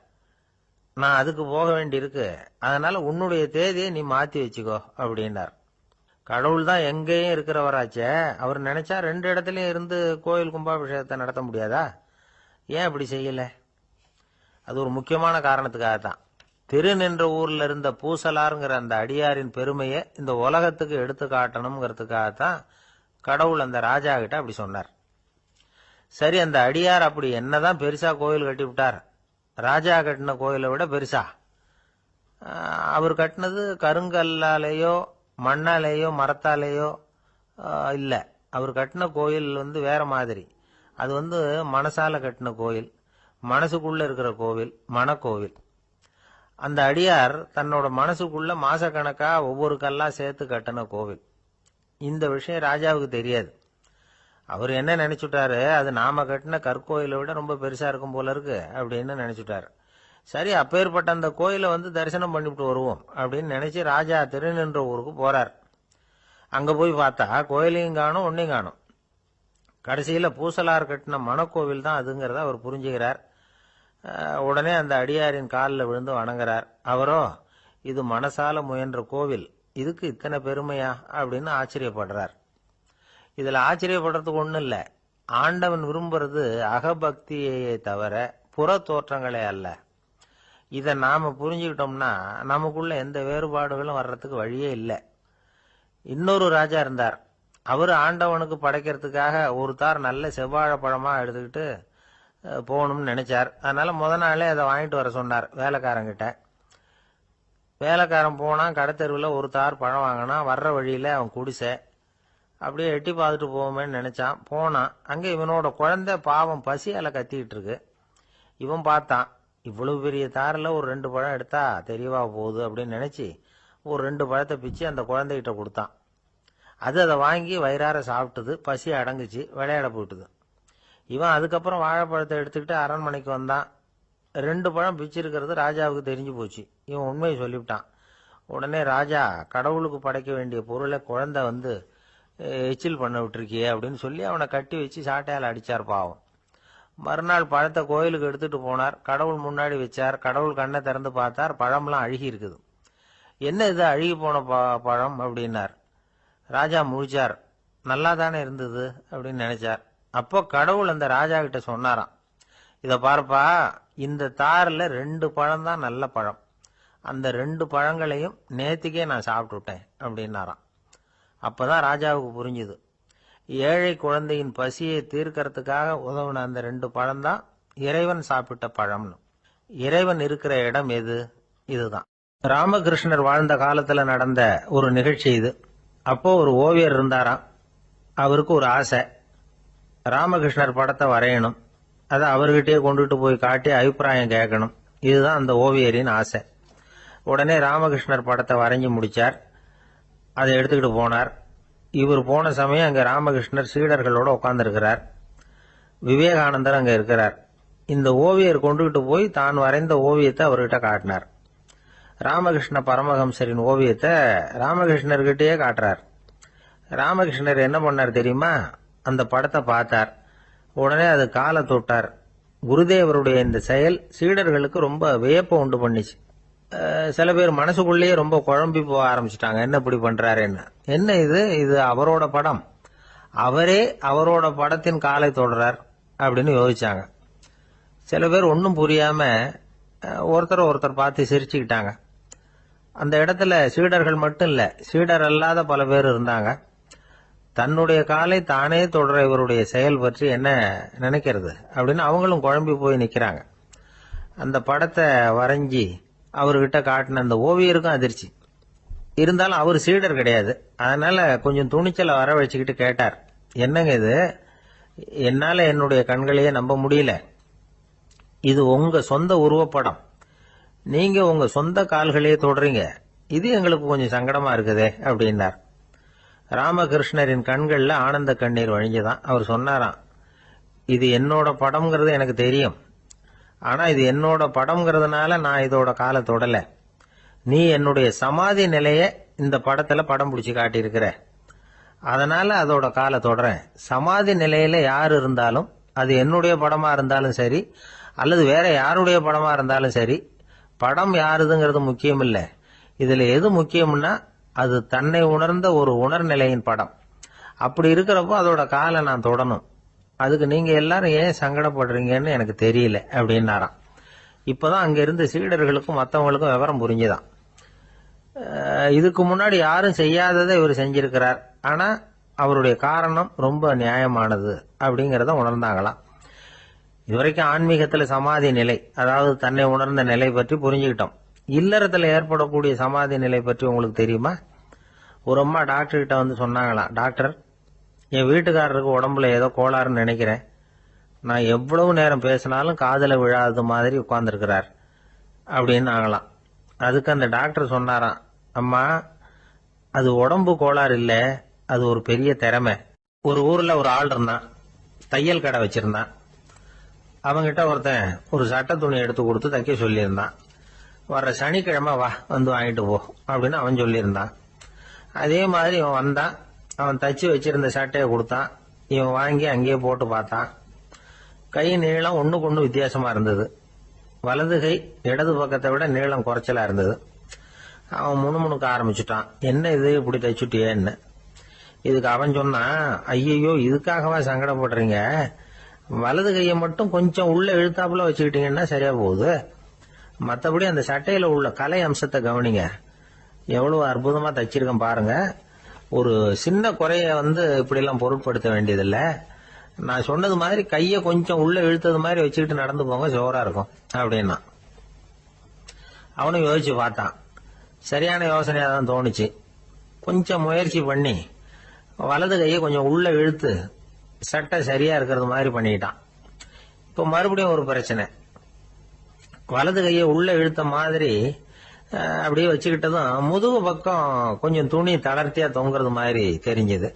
நான் அதுக்கு போக வேண்டியிருக்கு, அதனால உன்னுடைய தேதியை நீ மாத்தி வச்சுக்கோ அப்படின்னார். கடவுள் தான் எங்கேயும் இருக்கிறவராச்சே, அவர் நினைச்சா 2 இடத்துலயும் இருந்து கோயில் கும்பாபிஷேகத்தை நடத்த முடியாதா? ஏன் அப்படி செய்யல? அது ஒரு முக்கியமான காரணத்துக்காகத்தான். திருநின்ற ஊர்ல இருந்த பூசலாருங்கிற அந்த அடியாரின் பெருமையை இந்த உலகத்துக்கு எடுத்து காட்டணுங்கிறதுக்காகத்தான் கடவுள் அந்த ராஜா கிட்ட அப்படி சொன்னார். சரி, அந்த அடியார் அப்படி என்னதான் பெருசா கோயில் கட்டி விட்டார்? ராஜா கட்டின கோயிலை விட பெருசா? அவர் கட்டினது கருங்கல்லாலேயோ மண்ணாலேயோ மரத்தாலேயோ இல்ல. அவர் கட்டின கோயில் வேற மாதிரி. அது மனசால கட்டின கோயில், மனசுக்குள்ள இருக்கிற கோவில், மனக்கோவில். அந்த அடியார் தன்னோட மனசுக்குள்ள மாசக்கணக்கா ஒவ்வொரு கல்லா சேர்த்து கட்டின கோவில். இந்த விஷயம் ராஜாவுக்கு தெரியாது. அவர் என்ன நினைச்சுட்டாரு, அது நாம கட்டின கற்கோயிலை விட ரொம்ப பெருசா இருக்கும் போல இருக்கு அப்படின்னு நினைச்சுட்டாரு. சரி, அப்பேற்பட்ட அந்த கோயிலை தரிசனம் பண்ணிவிட்டு வருவோம் அப்படின்னு நினைச்சு ராஜா திருநின்ற ஊருக்கு போறார். அங்க போய் பார்த்தா கோயிலையும் காணும், ஒன்னையும் காணும். கடைசியில பூசலார் கட்டின மனக்கோவில் தான் அதுங்கிறத அவர் புரிஞ்சுக்கிறார். உடனே அந்த அடியாரின் காலில் விழுந்து வணங்குறார். அவரோ, இது மனசால முயன்ற கோவில், இதுக்கு இத்தனை பெருமையா அப்படின்னு ஆச்சரியப்படுறார். இதுல ஆச்சரியப்படுறதுக்கு ஒண்ணும் இல்ல. ஆண்டவன் விரும்புறது அகபக்தியை தவிர புற தோற்றங்களே அல்ல. இதை நாம புரிஞ்சுக்கிட்டோம்னா நமக்குள்ள எந்த வேறுபாடுகளும் வர்றதுக்கு வழியே இல்லை. இன்னொரு ராஜா இருந்தார். அவரு ஆண்டவனுக்கு படைக்கிறதுக்காக ஒரு தார் நல்ல செவ்வாழை பழமா எடுத்துக்கிட்டு போகணும்னு நினைச்சார். அதனால முத நாளே அதை வாங்கிட்டு வர சொன்னார் வேலைக்காரங்கிட்ட. வேலைக்காரன் போனா, கடைத்தெருவில் ஒரு தார் பழம் வாங்கினா. வர்ற வழியில அவன் குடிசை, அப்படியே எட்டி பார்த்துட்டு போவோமேன்னு நினைச்சான். போனான். அங்க இவனோட குழந்தை பாவம் பசியால கத்திக்கிட்டு இருக்கு. இவன் பார்த்தான், இவ்வளவு பெரிய தாரில் ஒரு 2 பழம் எடுத்தா தெரியவா போகுது அப்படின்னு நினைச்சு ஒரு 2 பழத்தை பிச்சு அந்த குழந்தைகிட்ட கொடுத்தான். அதை வாங்கி வயிறார சாப்பிட்டது, பசி அடங்குச்சு, விளையாட போயிட்டுது. இவன் அதுக்கப்புறம் வாழைப்பழத்தை எடுத்துக்கிட்டு அரண்மனைக்கு வந்தான். 2 பழம் பிச்சிருக்கிறது ராஜாவுக்கு தெரிஞ்சு போச்சு. இவன் உண்மையை சொல்லிவிட்டான். உடனே ராஜா, கடவுளுக்கு படைக்க வேண்டிய பொருளை குழந்தை எச்சில் பண்ண விட்டுருக்கியே அப்படின்னு சொல்லி அவனை கட்டி வச்சு சாட்டையால் அடிச்சார் பாவம். மறுநாள் பழத்தை கோயிலுக்கு எடுத்துட்டு போனார். கடவுள் முன்னாடி வச்சார். கடவுள் கண்ணை திறந்து பார்த்தார், பழம்லாம் அழுகி இருக்குது. என்ன இது அழுகி போன பழம் அப்படின்னார். ராஜா முழிச்சார். நல்லா தானே இருந்தது அப்படின்னு நினைச்சார். அப்போ கடவுள் அந்த ராஜா கிட்ட சொன்னாராம், இத பார்ப்பா, இந்த தாரில் 2 பழம் தான் நல்ல பழம், அந்த 2 பழங்களையும் நேத்திக்கே நான் சாப்பிட்டுட்டேன் அப்படின்னாராம். அப்பதான் ராஜாவுக்கு புரிஞ்சுது, ஏழை குழந்தையின் பசியை தீர்க்கறதுக்காக உதவுன அந்த 2 பழம் தான் இறைவன் சாப்பிட்ட பழம்னு. இறைவன் இருக்கிற இடம் எது? இதுதான். ராமகிருஷ்ணர் வாழ்ந்த காலத்துல நடந்த ஒரு நிகழ்ச்சி இது. அப்போ ஒரு ஓவியர் இருந்தாராம். அவருக்கு ஒரு ஆசை, ராமகிருஷ்ணர் படத்தை வரையணும், அதை அவர்கிட்டயே கொண்டுட்டு போய் காட்டி அபிப்பிராயம் கேட்கணும். இதுதான் அந்த ஓவியரின் ஆசை. உடனே ராமகிருஷ்ணர் படத்தை வரைஞ்சி முடிச்சார். அதை எடுத்துக்கிட்டு போனார். இவர் போன சமயம் அங்க ராமகிருஷ்ணர் சீடர்களோட உட்கார்ந்துருக்கிறார். விவேகானந்தர் அங்க இருக்கிறார். இந்த ஓவியர் கொண்டுகிட்டு போய் தான் வரைந்த ஓவியத்தை அவர்கிட்ட காட்டினார். ராமகிருஷ்ண பரமஹம்சரின் ஓவியத்தை ராமகிருஷ்ணர்கிட்டயே காட்டுறார். ராமகிருஷ்ணர் என்ன பண்ணார் தெரியுமா? அந்த படத்தை பார்த்தார். உடனே அது காலை தொட்டார். குருதேவருடைய இந்த செயல் சீடர்களுக்கு ரொம்ப வியப்பை உண்டு பண்ணிச்சு. சில பேர் மனசுக்குள்ளேயே ரொம்ப குழம்பி போக ஆரம்பிச்சிட்டாங்க, என்ன இப்படி பண்றாருன்னு. என்ன இது அவரோட படம், அவரே அவரோட படத்தின் காலை தொடுறார் அப்படின்னு யோசிச்சாங்க. சில பேர் ஒன்றும் புரியாம ஒருத்தர் பார்த்து சிரிச்சுக்கிட்டாங்க. அந்த இடத்துல சீடர்கள் மட்டும் இல்ல, சீடர் அல்லாத பல பேர் இருந்தாங்க. தன்னுடைய காலை தானே தொடர இவருடைய செயல் பற்றி என்ன நினைக்கிறது அப்படின்னு அவங்களும் குழம்பி போய் நிக்கிறாங்க. அந்த படத்தை வரைஞ்சி அவர்கிட்ட காட்டின அந்த ஓவியருக்கும் அதிர்ச்சி. இருந்தாலும் அவர் சீடர் கிடையாது. அதனால கொஞ்சம் துணிச்சலை வர வச்சுக்கிட்டு கேட்டார், என்னங்க இது? என்னால என்னுடைய கண்களையே நம்ப முடியல. இது உங்க சொந்த உருவப்படம், நீங்க உங்க சொந்த கால்களையே தொடுறீங்க, இது எங்களுக்கு கொஞ்சம் சங்கடமா இருக்குதே அப்படின்னார். ராமகிருஷ்ணரின் கண்கள்ல ஆனந்த கண்ணீர் வழிஞ்சுதான். அவர் சொன்னாராம், இது என்னோட படம்ங்கிறது எனக்கு தெரியும், ஆனா இது என்னோட படம்ங்கிறதுனால நான் இதோட காலை தொடல. நீ என்னுடைய சமாதி நிலைய இந்த படத்துல படம் பிடிச்சு காட்டியிருக்கிற, அதனால அதோட காலை தொடறேன். சமாதி நிலையில யார் இருந்தாலும், அது என்னுடைய படமா இருந்தாலும் சரி அல்லது வேற யாருடைய படமா இருந்தாலும் சரி, படம் யாருதுங்கிறது முக்கியம் இல்ல. இதுல எது முக்கியம்னா அது தன்னை உணர்ந்த ஒரு உணர்நிலையின் படம். அப்படி இருக்கிறப்போ அதோட காலை நான் தொடணும். அதுக்கு நீங்க எல்லாரும் ஏன் சங்கடப்படுறீங்கன்னு எனக்கு தெரியல அப்படின்னாராம். இப்பதான் அங்க இருந்த சீடர்களுக்கும் மற்றவங்களுக்கும் விவரம் புரிஞ்சுதான். இதுக்கு முன்னாடி யாரும் செய்யாததை இவர் செஞ்சிருக்கிறார், ஆனா அவருடைய காரணம் ரொம்ப நியாயமானது அப்படிங்கறத உணர்ந்தாங்களாம். இதுவரைக்கும் ஆன்மீகத்துல சமாதி நிலை, அதாவது தன்னை உணர்ந்த நிலை பற்றி புரிஞ்சுக்கிட்டோம். இல்லறத்துல ஏற்படக்கூடிய சமாதி நிலை பற்றி உங்களுக்கு தெரியுமா? ஒரு அம்மா டாக்டர் கிட்ட வந்து சொன்னாங்களாம், டாக்டர், என் வீட்டுக்காரருக்கு உடம்புல ஏதோ கோளாறுன்னு நினைக்கிறேன், நான் எவ்வளவு நேரம் பேசினாலும் காதுல விழாதது மாதிரி உட்கார்ந்துருக்கிறார் அப்படின்னு ஆகலாம். அதுக்கு அந்த டாக்டர் சொன்னாராம், அம்மா, அது உடம்பு கோளாறு இல்ல, அது ஒரு பெரிய திறமை. ஒரு ஊர்ல ஒரு ஆள் இருந்தான், தையல் கடை வச்சிருந்தான். அவங்கிட்ட ஒருத்தன் ஒரு சட்டை துணி எடுத்து கொடுத்து தைக்க சொல்லியிருந்தான். வர்ற சனிக்கிழமை வா, வந்து வாங்கிட்டு போ அப்படின்னு அவன் சொல்லியிருந்தான். அதே மாதிரி இவன் வந்தான். அவன் தச்சு வச்சிருந்த சட்டையை கொடுத்தான். இவன் வாங்கி அங்கேயே போட்டு பார்த்தான். கை நீளம் ஒண்ணுக்கு ஒண்ணு வித்தியாசமா இருந்தது. வலது கை இடது பக்கத்தை விட நீளம் குறைச்சலா இருந்தது. அவன் முணுமுணுக்க ஆரம்பிச்சுட்டான், என்ன இது இப்படி தைச்சுட்டியேன்னு. இதுக்கு அவன் சொன்னான், ஐயையோ, இதுக்காகவா சங்கடப்படுறீங்க? வலது கையை மட்டும் கொஞ்சம் உள்ள இழுத்தாப்புல வச்சுக்கிட்டீங்கன்னா சரியா போகுது. மற்றபடி அந்த சட்டையில உள்ள கலை அம்சத்தை கவனிங்க, எவ்வளவு அற்புதமா தச்சிருக்கேன் பாருங்க. ஒரு சின்ன குறைய இப்படி எல்லாம் பொருட்படுத்த வேண்டியதில்ல. நான் சொன்னது மாதிரி கைய கொஞ்சம் உள்ள இழுத்தது மாதிரி வச்சுக்கிட்டு நடந்து போங்க, ஜோரா இருக்கும் அப்படின்னா. அவனும் யோசிச்சு பார்த்தான். சரியான யோசனையா தான் தோணுச்சு. கொஞ்சம் முயற்சி பண்ணி வலது கையை கொஞ்சம் உள்ள இழுத்து சட்டை சரியா இருக்கிறது மாதிரி பண்ணிட்டான். இப்ப மறுபடியும் ஒரு பிரச்சனை. வலது கையை உள்ள இழுத்த மாதிரி அப்படியே வச்சுக்கிட்டதும் முதுகு பக்கம் கொஞ்சம் துணி தளர்த்தியா தொங்குறது மாதிரி தெரிஞ்சது.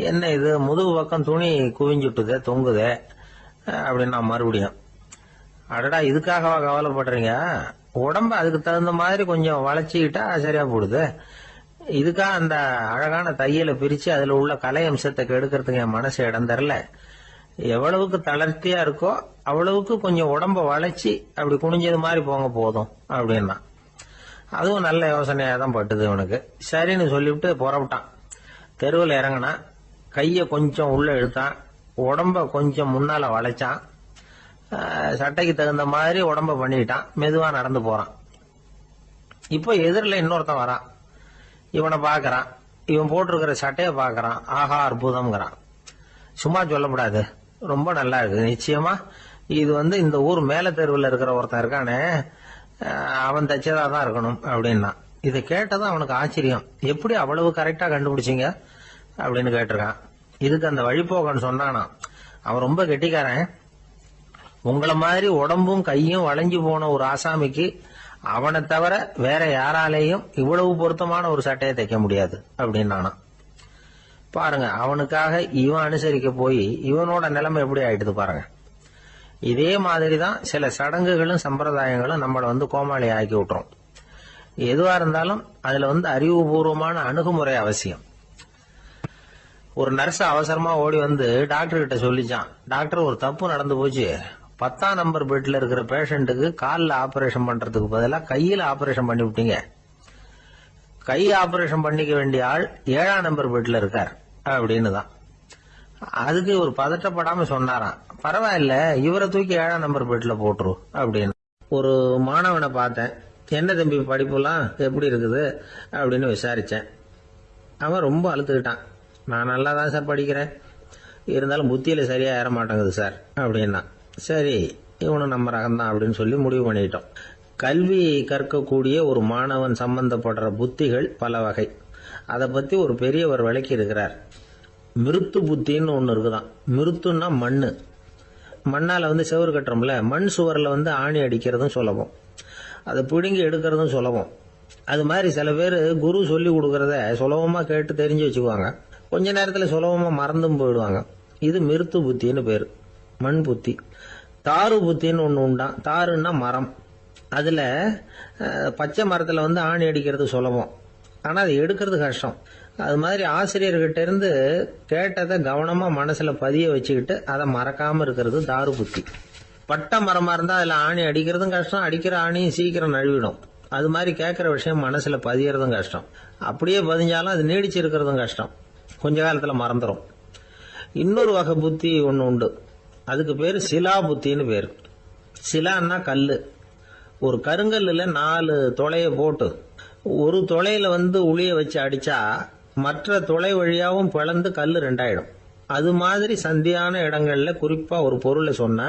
என்ன இது, முதுகு பக்கம் துணி குவிஞ்சுட்டுதே, தொங்குதே அப்படின்னா மறுபடியும், அடடா, இதுக்காகவா கவலைப்படுறீங்க? உடம்ப அதுக்கு தகுந்த மாதிரி கொஞ்சம் வளைச்சிக்கிட்டா சரியா போடுது. இதுக்காக அந்த அழகான தையலை பிரிச்சு அதுல உள்ள கலை அம்சத்தை கெடுக்கிறதுக்கு என் மனசு இடம் தரல. எவ்வளவுக்கு தளர்த்தியா இருக்கோ அவ்வளவுக்கு கொஞ்சம் உடம்ப வளைச்சி அப்படி குனிஞ்சது மாதிரி போங்க போதும் அப்படின்னா. அதுவும் நல்ல யோசனையா தான் பட்டுது இவனுக்கு. சரின்னு சொல்லிவிட்டு புறப்பட்டான். தெருவில் இறங்கினான். கைய கொஞ்சம் உள்ள இழுத்தான், உடம்ப கொஞ்சம் முன்னால வளைச்சான், சட்டைக்கு தகுந்த மாதிரி உடம்ப பண்ணிட்டான். மெதுவா நடந்து போறான். இப்போ எதிரில் இன்னொருத்தன் வரான். இவனை பாக்குறான். இவன் போட்டிருக்கிற சட்டையை பாக்குறான். ஆஹா, அற்புதம்ங்கிறான். சும்மா சொல்லக்கூடாது, ரொம்ப நல்லா இருக்கு, நிச்சயமா இது இந்த ஊர் மேல தெருவில் இருக்கிற ஒருத்தன் இருக்கானே, அவன் தச்சதாதான் இருக்கணும் அப்படின்னா. இதை கேட்டதும் அவனுக்கு ஆச்சரியம். எப்படி அவ்வளவு கரெக்டா கண்டுபிடிச்சிங்க அப்படின்னு கேட்டிருக்கான். இதுக்கு அந்த வழிபோக்கன்னு சொன்னானா, அவன் ரொம்ப கெட்டிக்காரன். உங்களை மாதிரி உடம்பும் கையும் வளைஞ்சு போன ஒரு ஆசாமிக்கு அவனை தவிர வேற யாராலேயும் இவ்வளவு பொருத்தமான ஒரு சட்டையை தைக்க முடியாது அப்படின்னானா. பாருங்க, அவனுக்காக இவன் அனுசரிக்க போய் இவனோட நிலைமை எப்படி ஆயிடுது பாருங்க. இதே மாதிரிதான் சில சடங்குகளும் சம்பிரதாயங்களும் நம்மளை கோமாளி ஆக்கி விட்டுரும். எதுவா இருந்தாலும் அதுல அறிவுபூர்வமான அணுகுமுறை அவசியம். ஒரு நர்ஸ் அவசரமா ஓடி டாக்டர் கிட்ட சொல்லிச்சான், டாக்டர் ஒரு தப்பு நடந்து போச்சு, 10ஆம் நம்பர் பெட்ல இருக்கிற பேஷண்ட்டுக்கு காலில் ஆபரேஷன் பண்றதுக்கு பதிலாக கையில ஆபரேஷன் பண்ணி விட்டீங்க. கை ஆபரேஷன் பண்ணிக்க வேண்டிய ஆள் 7ஆம் நம்பர் பெட்ல இருக்கார் அப்படின்னு தான். அதுக்கு ஒரு பதட்டப்படாம சொன்னாராம், பரவாயில்ல இவரை தூக்கி 7ஆம் நம்பர் பெட்ல போட்டுரு அப்படின்னு. ஒரு மாணவனை பார்த்தேன், என்ன தம்பி படிப்புலாம் எப்படி இருக்குது அப்படின்னு விசாரிச்சேன். அவன் ரொம்ப அழுத்துக்கிட்டான். நான் நல்லா தான் சார் படிக்கிறேன், இருந்தாலும் புத்தியில சரியா ஏற மாட்டேங்குது சார் அப்படின்னா. சரி, இவனும் நம்ம ரகம்தான் அப்படின்னு சொல்லி முடிவு பண்ணிட்டோம். கல்வி கற்கக்கூடிய ஒரு மாணவன் சம்பந்தப்படுற புத்திகள் பல வகை. அதை பத்தி ஒரு பெரியவர் விளக்கி இருக்கிறார். மிருத்து புத்தின்னு ஒண்ணு இருக்குதான். மிருத்துன்னா மண்ணு. மண்ணால செவுறு கட்டுறோம்ல, மண் சுவரில் ஆணி அடிக்கிறதும் சுலபம், அதை பிடுங்கி எடுக்கிறதும் சுலபம். அது மாதிரி சில பேர் குரு சொல்லி கொடுக்கறத சுலபமா கேட்டு தெரிஞ்சு வச்சுக்குவாங்க, கொஞ்ச நேரத்துல சுலபமா மறந்தும் போயிடுவாங்க. இது மிருத்து புத்தின்னு பேரு, மண் புத்தி. தாரு புத்தின்னு ஒண்ணு உண்டான். தாருன்னா மரம். அதுல பச்சை மரத்துல ஆணி அடிக்கிறது சுலபம், ஆனா அதை எடுக்கிறது கஷ்டம். அது மாதிரி ஆசிரியர்கிட்ட இருந்து கேட்டதை கவனமா மனசுல பதிய வச்சுக்கிட்டு அதை மறக்காம இருக்கிறது தாரு புத்தி. பட்டை மரமா இருந்தா அதுல ஆணி அடிக்கிறதும் கஷ்டம், அடிக்கிற ஆணியும் சீக்கிரம் நழுவிடும். அது மாதிரி கேட்கிற விஷயம் மனசுல பதியறதும் கஷ்டம். அப்படியே பதிஞ்சாலும் அது நீடிச்சு இருக்கிறதும் கஷ்டம், கொஞ்ச காலத்துல மறந்துடும். இன்னொரு வகை புத்தி ஒண்ணு உண்டு, அதுக்கு பேரு சிலா புத்தின்னு பேரு. சிலான்னா கல்லு. ஒரு கருங்கல்லுல 4 துளைய போட்டு ஒரு துளையில உளிய வச்சு அடிச்சா மற்ற துளை வழியாவும் பிளந்து கல்லு 2 ஆயிடும். அது மாதிரி சந்தியான இடங்கள்ல குறிப்பா ஒரு பொருளை சொன்னா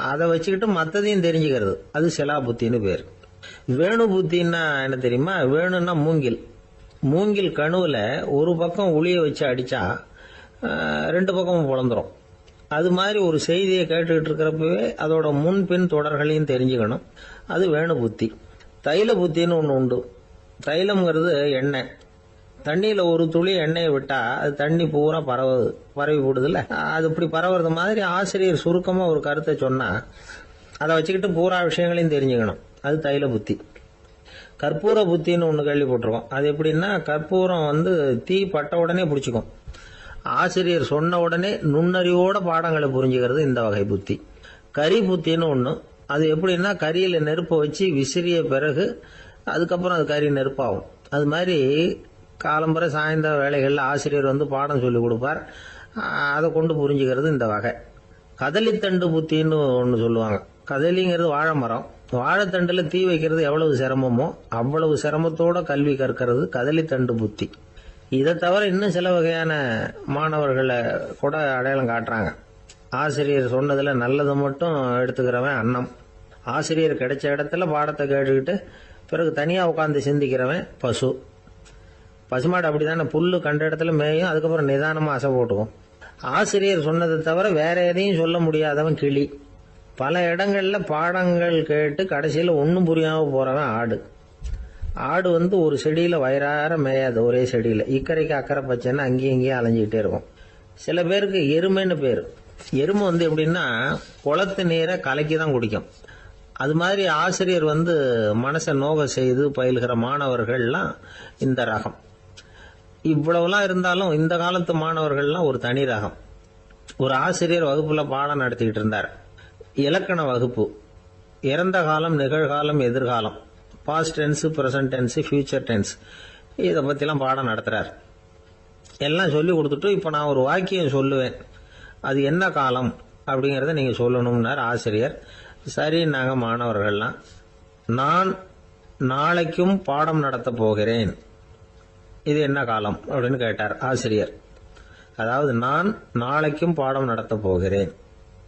அதை வச்சுக்கிட்டு மற்றதையும் தெரிஞ்சுக்கிறது, அது சிலா புத்தின்னு பேரு. வேணு புத்தின்னா என்ன தெரியுமா? வேணும்னா மூங்கில். மூங்கில் கணுவுல ஒரு பக்கம் உளிய வச்சு அடிச்சா 2 பக்கமும் பிளந்துரும். அது மாதிரி ஒரு செய்தியை கேட்டுக்கிட்டு இருக்கிறப்பவே அதோட முன்பின் தொடர்களையும் தெரிஞ்சுக்கணும், அது வேணு புத்தி. தைல புத்தின்னு ஒண்ணு உண்டு. தைலம்ங்கிறது எண்ணெய். தண்ணியில ஒரு துளி எண்ணெயை விட்டா அது தண்ணி பூரா பரவி போடுதுல்ல, அது இப்படி பரவுறது மாதிரி ஆசிரியர் சுருக்கமா ஒரு கருத்தை சொன்னா அதை வச்சுக்கிட்டு பூரா விஷயங்களையும் தெரிஞ்சுக்கணும், அது தைல புத்தி. கற்பூர புத்தின்னு ஒண்ணு கேள்விப்பட்டிருக்கோம். அது எப்படின்னா, கற்பூரம் தீ பட்ட உடனே பிடிச்சிக்கும். ஆசிரியர் சொன்ன உடனே நுண்ணறிவோட பாடங்களை புரிஞ்சுக்கிறது இந்த வகை புத்தி. கரி புத்தின்னு ஒண்ணு. அது எப்படின்னா, கரியில நெருப்பை வச்சு விசிறிய பிறகு அதுக்கப்புறம் அது கறி நெருப்பாகும். அது மாதிரி காலம்பரை சாயந்தர வேலைகள்ல ஆசிரியர் பாடம் சொல்லி கொடுப்பார், அதை கொண்டு புரிஞ்சுக்கிறது இந்த வகை. கதலித்தண்டு புத்தின்னு ஒண்ணு சொல்லுவாங்க. கதலிங்கிறது வாழை மரம். வாழைத்தண்டுல தீ வைக்கிறது எவ்வளவு சிரமமோ அவ்வளவு சிரமத்தோட கல்வி கற்கிறது கதலித்தண்டு புத்தி. இதை தவிர இன்னும் சில வகையான மாணவர்களை கூட அடையாளம் காட்டுறாங்க. ஆசிரியர் சொன்னதுல நல்லதை மட்டும் எடுத்துக்கிறவன் அன்னம். ஆசிரியர் கிடைச்ச இடத்துல பாடத்தை கேட்டுக்கிட்டு பிறகு தனியா உட்காந்து சிந்திக்கிறவன் பசு. பசுமாடு அப்படித்தானே, புல்லு கண்ட இடத்துல மேயும், அதுக்கப்புறம் நிதானமா அசை போட்டுக்கும். ஆசிரியர் சொன்னதை தவிர வேற எதையும் சொல்ல முடியாதவன் கிளி. பல இடங்கள்ல பாடங்கள் கேட்டு கடைசியில ஒன்னும் புரியாம போறவன் ஆடு. ஆடு ஒரு செடியில வயிறார மேயாது, ஒரே செடியில இக்கரைக்கு அக்கறை பச்சைன்னு அங்கேயும் இங்கேயும் அலைஞ்சிக்கிட்டே இருக்கும். சில பேருக்கு எருமைன்னு பேரு. எருமை எப்படின்னா, குளத்து நீரை கலக்கி தான் குடிக்கும். அது மாதிரி ஆசிரியர் மனசை நோக செய்து பயில்கிற மாணவர்கள்லாம் இந்த ரகம். இவ்வளவுலாம் இருந்தாலும் இந்த காலத்து மாணவர்கள்லாம் ஒரு தனி ரகம். ஒரு ஆசிரியர் வகுப்புல பாடம் நடத்திக்கிட்டு இருந்தார். இலக்கண வகுப்பு. இறந்த காலம், நிகழ்காலம், எதிர்காலம், past tense, present tense, future tense, இதை பத்திலாம் பாடம் நடத்துறார். எல்லாம் சொல்லி கொடுத்துட்டு இப்ப நான் ஒரு வாக்கியம் சொல்லுவேன், அது என்ன காலம் அப்படிங்கறத நீங்க சொல்லணும்னார் ஆசிரியர். சரி, நாங்க மாணவர்கள்லாம், நான் நாளைக்கும் பாடம் நடத்த போகிறேன், இது என்ன காலம் அப்படின்னு கேட்டார் ஆசிரியர். அதாவது நான் நாளைக்கும் பாடம் நடத்த போகிறேன்,